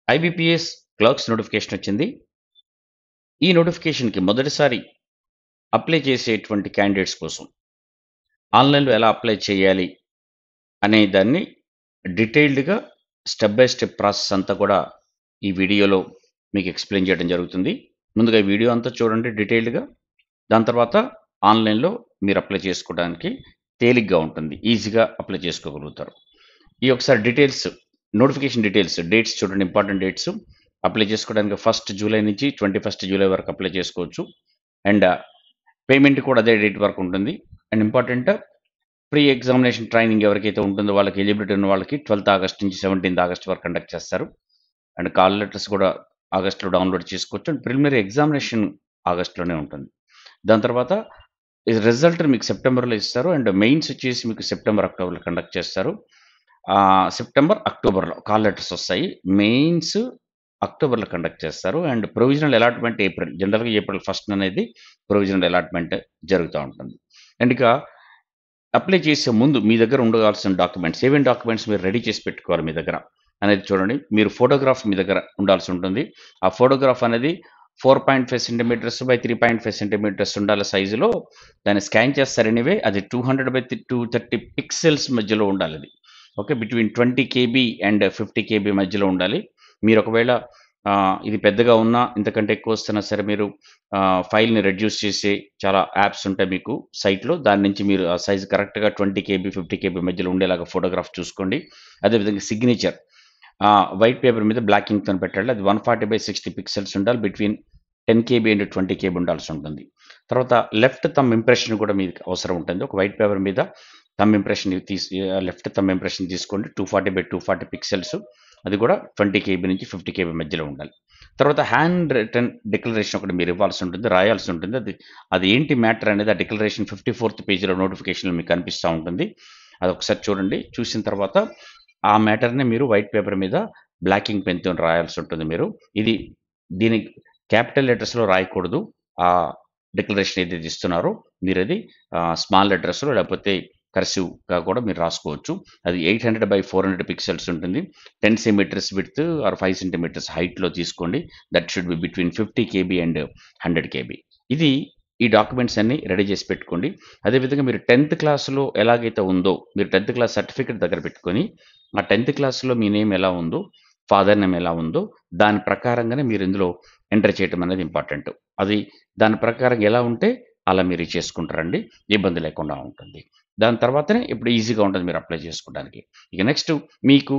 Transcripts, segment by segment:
IBPS clerks notification వచ్చింది. ఈ నోటిఫికేషన్‌కి మొదటిసారి అప్లై చేసేటువంటి క్యాండిడేట్స్ కోసం ఆన్‌లైన్‌లో ఎలా అప్లై చేయాలి అనే దాన్ని డీటెయిల్డ్‌గా స్టెప్ బై స్టెప్ ప్రాసెస్ అంతా కూడా ఈ వీడియోలో మీకు ఎక్స్‌ప్లెయిన్ చేయడం జరుగుతుంది. ముందుగా ఈ వీడియో అంతా చూడండి డీటెయిల్డ్‌గా. దాని తర్వాత ఆన్‌లైన్‌లో మీరు అప్లై చేసుకోవడానికి తేలిగ్గా ఉంటుంది. ఈజీగా అప్లై చేసుకోగలుగుతారు. ఈ ఒకసారి డీటెయిల్స్ నోటిఫికేషన్ డీటెయిల్స్ డేట్స్ చూడండి ఇంపార్టెంట్ డేట్స్. అప్లై చేసుకోవడానికి 1 జూలై నుంచి 21 జూలై వరకు అప్లై చేసుకోవచ్చు. అండ్ పేమెంట్ కూడా అదే డేట్ వరకు ఉంటుంది. And important pre examination training ఎవరికైతే ఉంటుందో వాళ్ళకి ఎలిజిబిలిటీ ఉన్న వాళ్ళకి 12థ్ ఆగస్ట్ నుంచి 17థ్ ఆగస్ట్ వరకు కండక్ట్ చేస్తారు. అండ్ కాల్ లెటర్స్ కూడా ఆగస్ట్‌లో డౌన్‌లోడ్ చేసుకోవచ్చు. అండ్ ప్రిలిమినరీ ఎగ్జామినేషన్ ఆగస్ట్‌లోనే ఉంటుంది. దాని తర్వాత రిజల్ట్ మీకు సెప్టెంబర్‌లో ఇస్తారు. అండ్ మెయిన్స్ వచ్చేసి మీకు సెప్టెంబర్, అక్టోబర్‌లో కండక్ట్ చేస్తారు. సెప్టెంబర్, అక్టోబర్‌లో కాల్ లెటర్స్ వస్తాయి. మెయిన్స్ అక్టోబర్‌లో కండక్ట్ చేస్తారు. And provisional allotment April. జనరల్‌గా ఏప్రిల్ 1 అనేది ప్రొవిజనల్ అలాట్‌మెంట్ జరుగుతా ఉంటుంది. అండ్ ఇక అప్లై చేసే ముందు మీ దగ్గర ఉండవలసిన డాక్యుమెంట్స్ ఏమేం డాక్యుమెంట్స్ మీరు రెడీ చేసి పెట్టుకోవాలి మీ దగ్గర అనేది చూడండి. మీరు ఫోటోగ్రాఫ్ మీ దగ్గర ఉండాల్సి ఉంటుంది. ఆ ఫోటోగ్రాఫ్ అనేది 4.5 సెంటీమీటర్స్ బై 3.5 సెంటీమీటర్స్ ఉండాలి సైజులో. దాన్ని స్కాన్ చేస్తారు ఎనీవే. అది 200 బై 230 పిక్సెల్స్ మధ్యలో ఉండాలది. Okay. Between 20 KB and 50 KB మధ్యలో ఉండాలి. మీరు ఒకవేళ ఇది పెద్దగా ఉన్నా, ఇంతకంటే ఎక్కువ వస్తున్నా సరే మీరు ఫైల్‌ని రెడ్యూస్ చేసే చాలా యాప్స్ ఉంటాయి మీకు సైట్‌లో. దాని నుంచి మీరు ఆ సైజ్ కరెక్ట్‌గా 20 కేబీ, 50 కేబీ మధ్యలో ఉండేలాగా ఫోటోగ్రాఫ్ చూసుకోండి. అదేవిధంగా సిగ్నేచర్ వైట్ పేపర్ మీద బ్లాక్ ఇంక్‌తోని పెట్టాలి. అది 140/60 పిక్సెల్స్ ఉండాలి. బిట్వీన్ 10 కేబీ అండ్ 20 కేబీ ఉండాల్సుంటుంది. తర్వాత లెఫ్ట్ థంబ్ ఇంప్రెషన్ కూడా మీకు అవసరం ఉంటుంది. ఒక వైట్ పేపర్ మీద thumb impression left thumb impression తీసుకోండి. 240/240 పిక్సెల్స్. అది కూడా 20 కేబీ నుంచి 50 కేబీ మధ్యలో ఉండాలి. తర్వాత హ్యాండ్ రిటెన్ డిక్లరేషన్ ఒకటి మీరు ఇవ్వాల్సి ఉంటుంది. రాయాల్సి ఉంటుంది. అది ఏంటి మ్యాటర్ అనేది ఆ డిక్లరేషన్ 54థ్ పేజ్‌లో నోటిఫికేషన్‌లో మీకు కనిపిస్తా ఉంటుంది. అదొకసారి చూడండి. చూసిన తర్వాత ఆ మ్యాటర్‌ని మీరు వైట్ పేపర్ మీద బ్లాక్ ఇంక్ పెన్‌తోని రాయాల్సి ఉంటుంది మీరు. దీని క్యాపిటల్ లెటర్స్‌లో రాయకూడదు. ఆ డిక్లరేషన్ ఏదైతే ఇస్తున్నారో మీరది స్మాల్ లెటర్స్‌లో లేకపోతే కర్సివ్‌గా కూడా మీరు రాసుకోవచ్చు. అది 800/400 పిక్సెల్స్ ఉంటుంది. 10 సెంటీమీటర్స్ విడ్త్ ఆర్ 5 సెంటీమీటర్స్ హైట్‌లో తీసుకోండి. That should be between 50 KB and 100 KB. ఇది ఈ డాక్యుమెంట్స్ అన్నీ రెడీ చేసి పెట్టుకోండి. అదేవిధంగా మీరు 10థ్ క్లాస్‌లో ఎలాగైతే ఉందో, మీరు 10థ్ క్లాస్ సర్టిఫికేట్ దగ్గర పెట్టుకొని, ఆ 10థ్ క్లాస్‌లో మీ నేమ్ ఎలా ఉందో, ఫాదర్ నేమ్ ఎలా ఉందో, దాని ప్రకారంగానే మీరు ఇందులో ఎంటర్ చేయటం అనేది ఇంపార్టెంట్. అది దాని ప్రకారం ఎలా ఉంటే అలా మీరు చేసుకుంటారండి. ఇబ్బంది లేకుండా ఉంటుంది. దాని తర్వాతనే ఇప్పుడు ఈజీగా ఉంటుంది మీరు అప్లై చేసుకోవడానికి. ఇక నెక్స్ట్ మీకు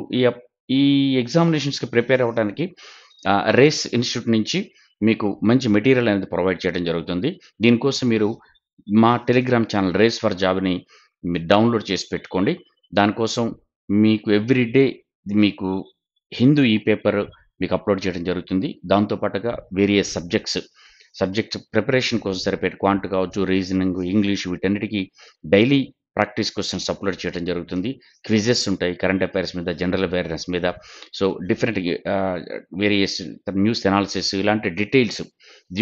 ఈ ఎగ్జామినేషన్స్‌కి ప్రిపేర్ అవ్వడానికి రేస్ ఇన్‌స్టిట్యూట్ నుంచి మీకు మంచి మెటీరియల్ అనేది ప్రొవైడ్ చేయడం జరుగుతుంది. దీనికోసం మీరు మా టెలిగ్రామ్ ఛానల్ 'రేస్ ఫర్ జాబ్‌ని' మీరు డౌన్‌లోడ్ చేసి పెట్టుకోండి. దానికోసం మీకు ఎవ్రీ డే మీకు హిందూ పేపర్ మీకు అప్‌లోడ్ చేయడం జరుగుతుంది. దాంతో పాటుగా వేరియస్ సబ్జెక్ట్స్ ప్రిపరేషన్ కోసం సరిపోయే క్వాంట్ కావచ్చు, రీజనింగ్, ఇంగ్లీష్ వీటన్నిటికి డైలీ ప్రాక్టీస్ క్వెషన్స్ అప్‌లోడ్ చేయడం జరుగుతుంది. క్విజెస్ ఉంటాయి. కరెంట్ అఫైర్స్ మీద, జనరల్ అవేర్‌నెస్ మీద. So, different various news analysis ఇలాంటి డీటెయిల్స్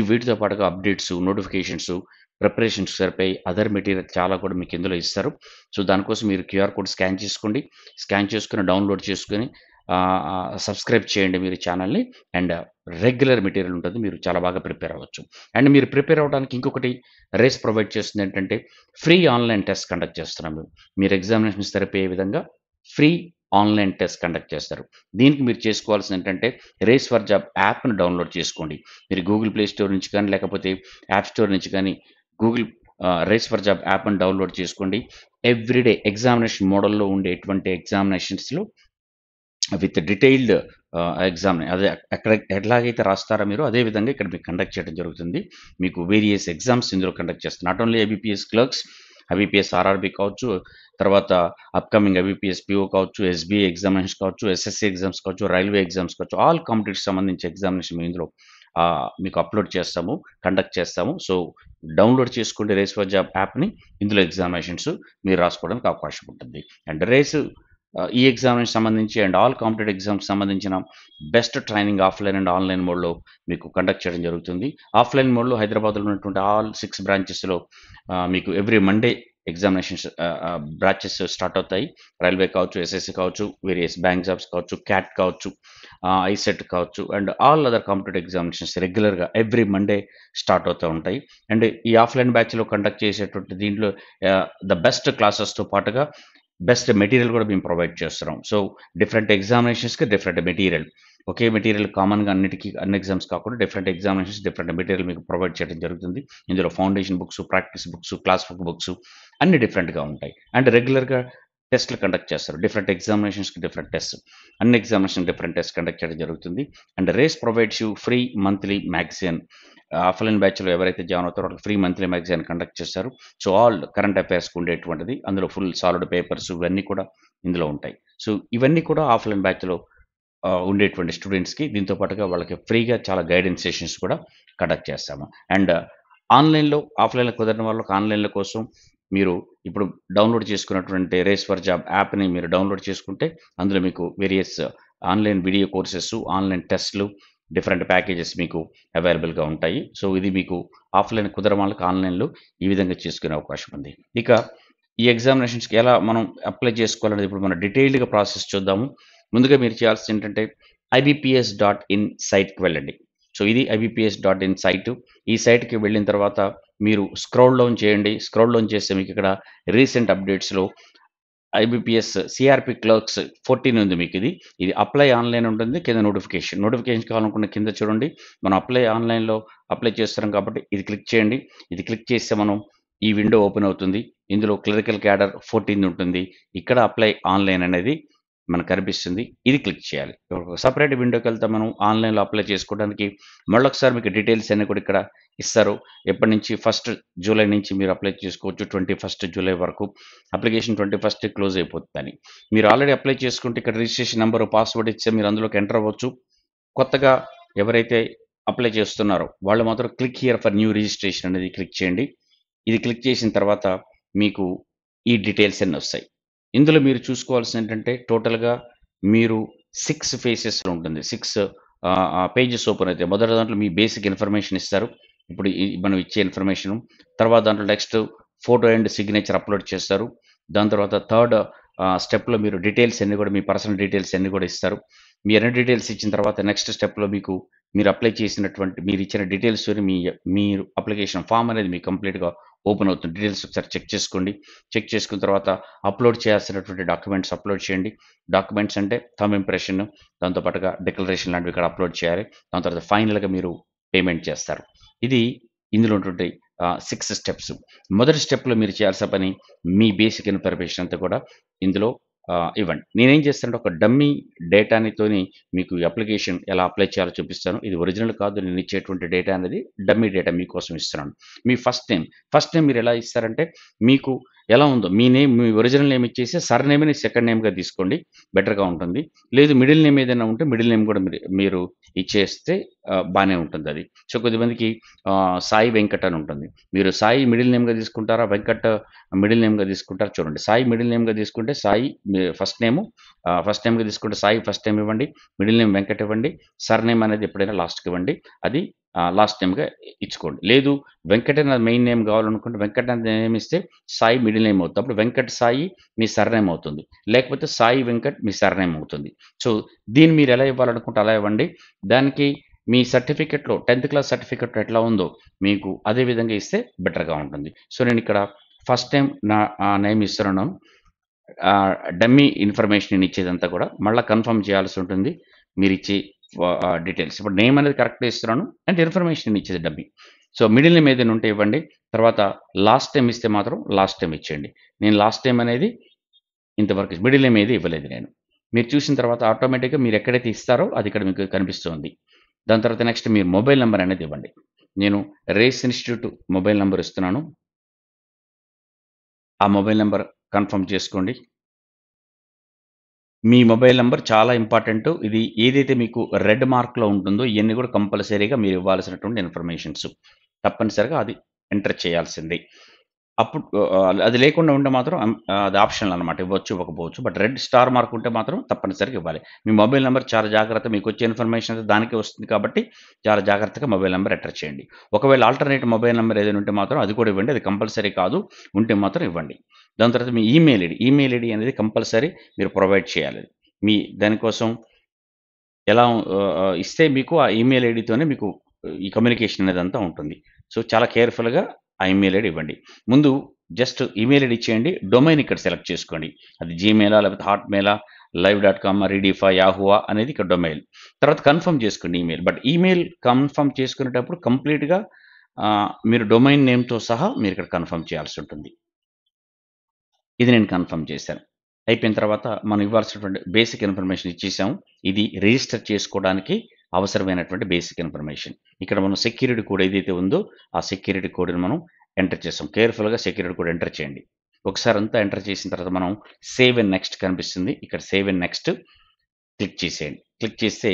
వీటితో పాటుగా అప్డేట్స్, నోటిఫికేషన్స్, ప్రిపరేషన్స్‌కి సరిపోయే అదర్ మెటీరియల్ చాలా కూడా మీకు ఇందులో ఇస్తారు. సో, దానికోసం మీరు క్యూఆర్ కోడ్ స్కాన్ చేసుకోండి. స్కాన్ చేసుకొని డౌన్‌లోడ్ చేసుకొని సబ్స్క్రైబ్ చేయండి మీరు ఛానల్‌ని. అండ్ రెగ్యులర్ మెటీరియల్ ఉంటుంది. మీరు చాలా బాగా ప్రిపేర్ అవ్వచ్చు. అండ్ మీరు ప్రిపేర్ అవ్వడానికి ఇంకొకటి రేస్ ప్రొవైడ్ చేస్తుందేంటంటే ఫ్రీ ఆన్‌లైన్ టెస్ట్ కండక్ట్ చేస్తున్నాం మేము. మీరు ఎగ్జామినేషన్స్ సరిపోయే విధంగా ఫ్రీ ఆన్‌లైన్ టెస్ట్ కండక్ట్ చేస్తారు. దీనికి మీరు చేసుకోవాల్సిందేంటంటే రేస్ ఫర్ జాబ్ యాప్‌ని డౌన్‌లోడ్ చేసుకోండి. మీరు గూగుల్ ప్లే స్టోర్ నుంచి కానీ, లేకపోతే యాప్ స్టోర్ నుంచి కానీ గూగుల్ రేస్ ఫర్ జాబ్ యాప్‌ని డౌన్‌లోడ్ చేసుకోండి. ఎవ్రీడే ఎగ్జామినేషన్ మోడల్‌లో ఉండేటువంటి ఎగ్జామినేషన్స్‌లో విత్ డీటెయిల్డ్ ఎగ్జామ్ అదే అక్కడ ఎట్లాగైతే రాస్తారో మీరు అదే విధంగా ఇక్కడ మీకు కండక్ట్ చేయడం జరుగుతుంది. మీకు వేరియస్ ఎగ్జామ్స్ ఇందులో కండక్ట్ చేస్తారు. Not only IBPS clerks, IBPS RRB కావచ్చు, తర్వాత అప్‌కమింగ్ ఐబీపీఎస్ పీఓ కావచ్చు, ఎస్‌బీఐ ఎగ్జామినేషన్స్ కావచ్చు, ఎస్ఎస్‌సీ ఎగ్జామ్స్ కావచ్చు, రైల్వే ఎగ్జామ్స్ కావచ్చు, ఆల్ కాంపిటేటివ్‌కి సంబంధించి ఎగ్జామినేషన్ మేము ఇందులో మీకు అప్‌లోడ్ చేస్తాము, కండక్ట్ చేస్తాము. సో, డౌన్‌లోడ్ చేసుకోండి రేస్ ఫర్ జాబ్ యాప్‌ని. ఇందులో ఎగ్జామినేషన్స్ మీరు రాసుకోవడానికి అవకాశం ఉంటుంది. అండ్ ఈ ఎగ్జామ్‌కి సంబంధించి అండ్ ఆల్ కాంపిటేటివ్ ఎగ్జామ్స్‌కి సంబంధించిన best training offline and online మోడ్‌లో మీకు కండక్ట్ చేయడం జరుగుతుంది. ఆఫ్‌లైన్ మోడ్‌లో హైదరాబాద్‌లో ఉన్నటువంటి ఆల్ 6 బ్రాంచెస్‌లో మీకు ఎవ్రీ మండే ఎగ్జామినేషన్స్ బ్రాచెస్ స్టార్ట్ అవుతాయి. రైల్వే కావచ్చు, ఎస్ఎస్సి కావచ్చు, వేరియస్ బ్యాంక్ జాబ్స్ కావచ్చు, క్యాట్ కావచ్చు, ఐసెట్ కావచ్చు and all other competitive examinations రెగ్యులర్గా ఎవ్రీ మండే స్టార్ట్ అవుతూ ఉంటాయి. అండ్ ఈ ఆఫ్లైన్ బ్యాచ్లో కండక్ట్ చేసేటువంటి దీంట్లో ద బెస్ట్ క్లాసెస్తో పాటుగా బెస్ట్ మెటీరియల్ కూడా మేము ప్రొవైడ్ చేస్తున్నాం. సో డిఫరెంట్ ఎగ్జామినేషన్స్కి డిఫరెంట్ మెటీరియల్, ఒకే మెటీరియల్ కామన్గా అన్నిటికీ అన్ని ఎగ్జామ్స్ కాకుండా డిఫరెంట్ ఎగ్జామినేషన్స్ డిఫరెంట్ మెటీరియల్ మీకు ప్రొవైడ్ చేయడం జరుగుతుంది. ఇందులో foundation books, practice books, class books అన్ని డిఫరెంట్గా ఉంటాయి. అండ్ రెగ్యులర్గా టెస్ట్లు కండక్ట్ చేస్తారు. డిఫరెంట్ ఎగ్జామినేషన్స్కి డిఫరెంట్ టెస్ట్, అన్ని ఎగ్జామినేషన్ డిఫరెంట్ టెస్ట్ కండక్ట్ చేయడం జరుగుతుంది. And Race provides you free monthly magazine. Offline బ్యాచ్లో ఎవరైతే జాయిన్ అవుతారో వాళ్ళకి ఫ్రీ మంత్లీ మ్యాగజైన్ కండక్ట్ చేస్తారు. సో ఆల్ కరెంట్ అఫైర్స్కి ఉండేటువంటిది అందులో ఫుల్ సాలిడ్ పేపర్స్ ఇవన్నీ కూడా ఇందులో ఉంటాయి. సో ఇవన్నీ కూడా ఆఫ్లైన్ బ్యాచ్లో ఉండేటువంటి స్టూడెంట్స్కి దీంతో పాటుగా వాళ్ళకి ఫ్రీగా చాలా గైడెన్స్ సెషన్స్ కూడా కండక్ట్ చేస్తాము. అండ్ ఆన్లైన్లో ఆఫ్లైన్లో కుదరని వాళ్ళకి ఆన్లైన్ల కోసం మీరు ఇప్పుడు డౌన్లోడ్ చేసుకున్నటువంటి రేస్ ఫర్ జాబ్ యాప్ని మీరు డౌన్లోడ్ చేసుకుంటే అందులో మీకు various online video courses, online టెస్ట్లు, డిఫరెంట్ ప్యాకేజెస్ మీకు అవైలబుల్గా ఉంటాయి. సో ఇది మీకు ఆఫ్లైన్ కుదరని వాళ్ళకి ఆన్లైన్లో ఈ విధంగా చేసుకునే అవకాశం ఉంది. ఇక ఈ ఎగ్జామినేషన్స్కి ఎలా మనం అప్లై చేసుకోవాలనేది ఇప్పుడు మనం డీటెయిల్డ్గా ప్రాసెస్ చూద్దాము. ముందుగా మీరు చేయాల్సింది ఏంటంటే ibps.in సైట్కి వెళ్ళండి. సో ఇది ibps.in సైటు. ఈ సైట్కి వెళ్ళిన తర్వాత మీరు స్క్రోల్ డౌన్ చేయండి. స్క్రోల్ డౌన్ చేస్తే మీకు ఇక్కడ రీసెంట్ అప్డేట్స్లో ఐబీపీఎస్ సిఆర్పి క్లర్క్స్ 14 ఉంది మీకు ఇది. ఇది అప్లై ఆన్లైన్ ఉంటుంది. కింద నోటిఫికేషన్. నోటిఫికేషన్ కావాలనుకున్న కింద చూడండి. మనం అప్లై ఆన్లైన్‌లో అప్లై చేస్తున్నాం కాబట్టి ఇది క్లిక్ చేయండి. ఇది క్లిక్ చేస్తే మనం ఈ విండో ఓపెన్ అవుతుంది. ఇందులో క్లరికల్ క్యాడర్ 14 ఉంటుంది. ఇక్కడ అప్లై ఆన్లైన్ అనేది మనకు కనిపిస్తుంది. ఇది క్లిక్ చేయాలి. ఒక సెపరేట్ విండోకెళ్తే మనం ఆన్లైన్‌లో అప్లై చేసుకోవడానికి మళ్ళొకసారి మీకు డీటెయిల్స్ అన్నీ కూడా ఇక్కడ ఇస్తారు. ఎప్పటి నుంచి 1 జూలై నుంచి మీరు అప్లై చేసుకోవచ్చు. 21 జూలై వరకు. అప్లికేషన్ 21 క్లోజ్ అయిపోతుందని. మీరు ఆల్రెడీ అప్లై చేసుకుంటే ఇక్కడ రిజిస్ట్రేషన్ నంబరు, పాస్వర్డ్ ఇస్తే మీరు అందులోకి ఎంటర్ అవ్వచ్చు. కొత్తగా ఎవరైతే అప్లై చేస్తున్నారో వాళ్ళు మాత్రం click here for new registration అనేది క్లిక్ చేయండి. ఇది క్లిక్ చేసిన తర్వాత మీకు ఈ డీటెయిల్స్ అన్నీ వస్తాయి. ఇందులో మీరు చూసుకోవాల్సింది ఏంటంటే టోటల్‌గా మీరు 6 ఫేసెస్‌లో ఉంటుంది. 6 పేజెస్ ఓపెన్ అయితాయి. మొదటి దాంట్లో మీ బేసిక్ ఇన్ఫర్మేషన్ ఇస్తారు. ఇప్పుడు మనం ఇచ్చే ఇన్ఫర్మేషను. తర్వాత దాంట్లో next photo and signature upload చేస్తారు. దాని తర్వాత థర్డ్ స్టెప్‌లో మీరు డీటెయిల్స్ అన్నీ కూడా మీ పర్సనల్ డీటెయిల్స్ అన్నీ కూడా ఇస్తారు. మీ అన్ని డీటెయిల్స్ ఇచ్చిన తర్వాత నెక్స్ట్ స్టెప్‌లో మీకు మీరు అప్లై చేసినటువంటి మీరు ఇచ్చిన డీటెయిల్స్‌తోని మీరు అప్లికేషన్ ఫార్మ్ అనేది మీకు కంప్లీట్‌గా ఓపెన్ అవుతుంది. డీటెయిల్స్ ఒకసారి చెక్ చేసుకోండి. చెక్ చేసుకున్న తర్వాత అప్లోడ్ చేయాల్సినటువంటి డాక్యుమెంట్స్ అప్లోడ్ చేయండి. డాక్యుమెంట్స్ అంటే థంబ్ ఇంప్రెషన్, దాంతో పాటుగా డిక్లరేషన్ లాంటివి ఇక్కడ అప్లోడ్ చేయాలి. దాని తర్వాత ఫైనల్‌గా మీరు పేమెంట్ చేస్తారు. ఇది ఇందులో ఉన్నటువంటి 6 స్టెప్స్. మొదటి స్టెప్‌లో మీరు చేయాల్సిన పని మీ బేసిక్ ఇన్ఫర్మేషన్ అంతా కూడా ఇందులో ఇవ్వండి. నేనేం చేస్తానంటే ఒక డమ్మీ డేటానితోని మీకు ఈ అప్లికేషన్ ఎలా అప్లై చేయాలో చూపిస్తాను. ఇది ఒరిజినల్ కాదు. నేను ఇచ్చేటువంటి డేటా అనేది డమ్మీ డేటా మీకోసం ఇస్తున్నాను. మీ ఫస్ట్ నేమ్ మీరు ఎలా ఇస్తారంటే మీకు ఎలా ఉందో మీ ఒరిజినల్ నేమ్ ఇచ్చేసి సర్‌నేమ్‌ని సెకండ్ నేమ్‌గా తీసుకోండి. బెటర్‌గా ఉంటుంది. లేదు మిడిల్ నేమ్ ఏదైనా ఉంటే మిడిల్ నేమ్ కూడా మీరు ఇచ్చేస్తే బానే ఉంటుందది. సో కొద్దిమందికి సాయి వెంకట్ అని ఉంటుంది. మీరు సాయి మిడిల్ నేమ్‌గా తీసుకుంటారా? వెంకట్ మిడిల్ నేమ్‌గా తీసుకుంటారా? చూడండి. సాయి మిడిల్ నేమ్‌గా తీసుకుంటే సాయి ఫస్ట్ నేమ్‌గా తీసుకుంటే సాయి ఫస్ట్ నేమ్ ఇవ్వండి. మిడిల్ నేమ్ వెంకట్ ఇవ్వండి. సర్‌నేమ్ అనేది ఎప్పుడైనా లాస్ట్‌కి ఇవ్వండి. అది లాస్ట్ నేమ్‌గా ఇచ్చుకోండి. లేదు వెంకట్ అని మెయిన్ నేమ్ కావాలనుకుంటే వెంకట్ అనే నేమ్ ఇస్తే సాయి మిడిల్ నేమ్ అవుతుంది. అప్పుడు వెంకట్ సాయి మీ సర్‌నేమ్ అవుతుంది. లేకపోతే సాయి వెంకట్ మీ సర్‌నేమ్ అవుతుంది. సో దీన్ని మీరు ఎలా ఇవ్వాలనుకుంటే అలా ఇవ్వండి. దానికి మీ సర్టిఫికేట్‌లో 10థ్ క్లాస్ సర్టిఫికేట్ ఎట్లా ఉందో మీకు అదే విధంగా ఇస్తే బెటర్‌గా ఉంటుంది. సో నేనిక్కడ ఫస్ట్ టైమ్ నా నేమ్ ఇస్తున్నాను. డమ్మీ ఇన్ఫర్మేషన్ నేను ఇచ్చేదంతా కూడా మళ్ళా కన్ఫర్మ్ చేయాల్సి ఉంటుంది. మీరిచ్చే డీటెయిల్స్. ఇప్పుడు నేమ్ అనేది కరెక్ట్‌గా ఇస్తున్నాను. అండ్ ఇన్ఫర్మేషన్ నేను ఇచ్చేది డమ్మీ. సో మిడిల్ నేమ్ ఏదైనా ఉంటే ఇవ్వండి. తర్వాత లాస్ట్ టైమ్ ఇస్తే మాత్రం లాస్ట్ టైమ్ ఇచ్చేయండి. నేను లాస్ట్ టైమ్ అనేది ఇంతవరకు మిడిల్ నేమ్ ఏది ఇవ్వలేదు నేను. మీరు చూసిన తర్వాత ఆటోమేటిక్‌గా మీరు ఎక్కడైతే ఇస్తారో అది ఇక్కడ మీకు కనిపిస్తుంది. దాని తర్వాత నెక్స్ట్ మీరు మొబైల్ నంబర్ అనేది ఇవ్వండి. నేను రేస్ ఇన్‌స్టిట్యూట్ మొబైల్ నంబర్ ఇస్తున్నాను. ఆ మొబైల్ నంబర్ కన్ఫర్మ్ చేసుకోండి. మీ మొబైల్ నంబర్ చాలా ఇంపార్టెంటు. ఇది ఏదైతే మీకు రెడ్ మార్క్‌లో ఉంటుందో ఇయన్నీ కూడా కంపల్సరీగా మీరు ఇవ్వాల్సినటువంటి ఇన్ఫర్మేషన్స్. తప్పనిసరిగా అది ఎంటర్ చేయాల్సిందే. అప్పుడు అది లేకుండా ఉంటే మాత్రం అది ఆప్షనల్ అనమాట. ఇవ్వచ్చు, ఇవ్వకపోవచ్చు. బట్ రెడ్ స్టార్ మార్క్ ఉంటే మాత్రం తప్పనిసరిగా ఇవ్వాలి. మీ మొబైల్ నంబర్ చాలా జాగ్రత్త, మీకొచ్చే ఇన్ఫర్మేషన్ అంతా దానికే వస్తుంది కాబట్టి, చాలా జాగ్రత్తగా మొబైల్ నంబర్ ఎంటర్ చేయండి. ఒకవేళ ఆల్టర్‌నేట్ మొబైల్ నంబర్ ఏదైనా ఉంటే మాత్రం అది కూడా ఇవ్వండి. అది కంపల్సరీ కాదు. ఉంటే మాత్రం ఇవ్వండి. దాని తర్వాత మీ ఈమెయిల్ ఐడీ అనేది కంపల్సరీ మీరు ప్రొవైడ్ చేయాలి. మీ దానికోసం ఎలా ఇస్తే మీకు ఆ ఈమెయిల్ ఐడీతోనే మీకు ఈ కమ్యూనికేషన్ అనేదంతా ఉంటుంది. సో, చాలా కేర్‌ఫుల్‌గా ఆ ఈమెయిల్ ఐడీ ఇవ్వండి. ముందు జస్ట్ ఈమెయిల్ ఐడీ ఇచ్చేయండి. డొమైన్ ఇక్కడ సెలెక్ట్ చేసుకోండి. అది జీమెయిలా, లేకపోతే హాట్‌మెయిలా, లైవ్.కామా, రీడిఫా, యాహూవా అనేది ఇక్కడ డొమైన్. తర్వాత కన్ఫర్మ్ చేసుకోండి ఈమెయిల్. బట్ ఈమెయిల్ కన్ఫర్మ్ చేసుకునేటప్పుడు కంప్లీట్‌గా మీరు డొమైన్ నేమ్‌తో సహా మీరిక్కడ కన్ఫర్మ్ చేయాల్సుంటుంది. ఇది నేను కన్ఫర్మ్ చేశాను. అయిపోయిన తర్వాత మనం ఇవ్వాల్సినటువంటి బేసిక్ ఇన్ఫర్మేషన్ ఇచ్చేసాము. ఇది రిజిస్టర్ చేసుకోవడానికి అవసరమైనటువంటి బేసిక్ ఇన్ఫర్మేషన్. ఇక్కడ మనం సెక్యూరిటీ కోడ్ ఏదైతే ఉందో, ఆ సెక్యూరిటీ కోడ్‌ని మనం ఎంటర్ చేసాం. కేర్‌ఫుల్‌గా సెక్యూరిటీ కోడ్ ఎంటర్ చేయండి. ఒకసారి అంతా ఎంటర్ చేసిన తర్వాత మనం సేవ్ అండ్ నెక్స్ట్ కనిపిస్తుంది. ఇక్కడ సేవ్ అండ్ నెక్స్ట్ క్లిక్ చేసేయండి. క్లిక్ చేస్తే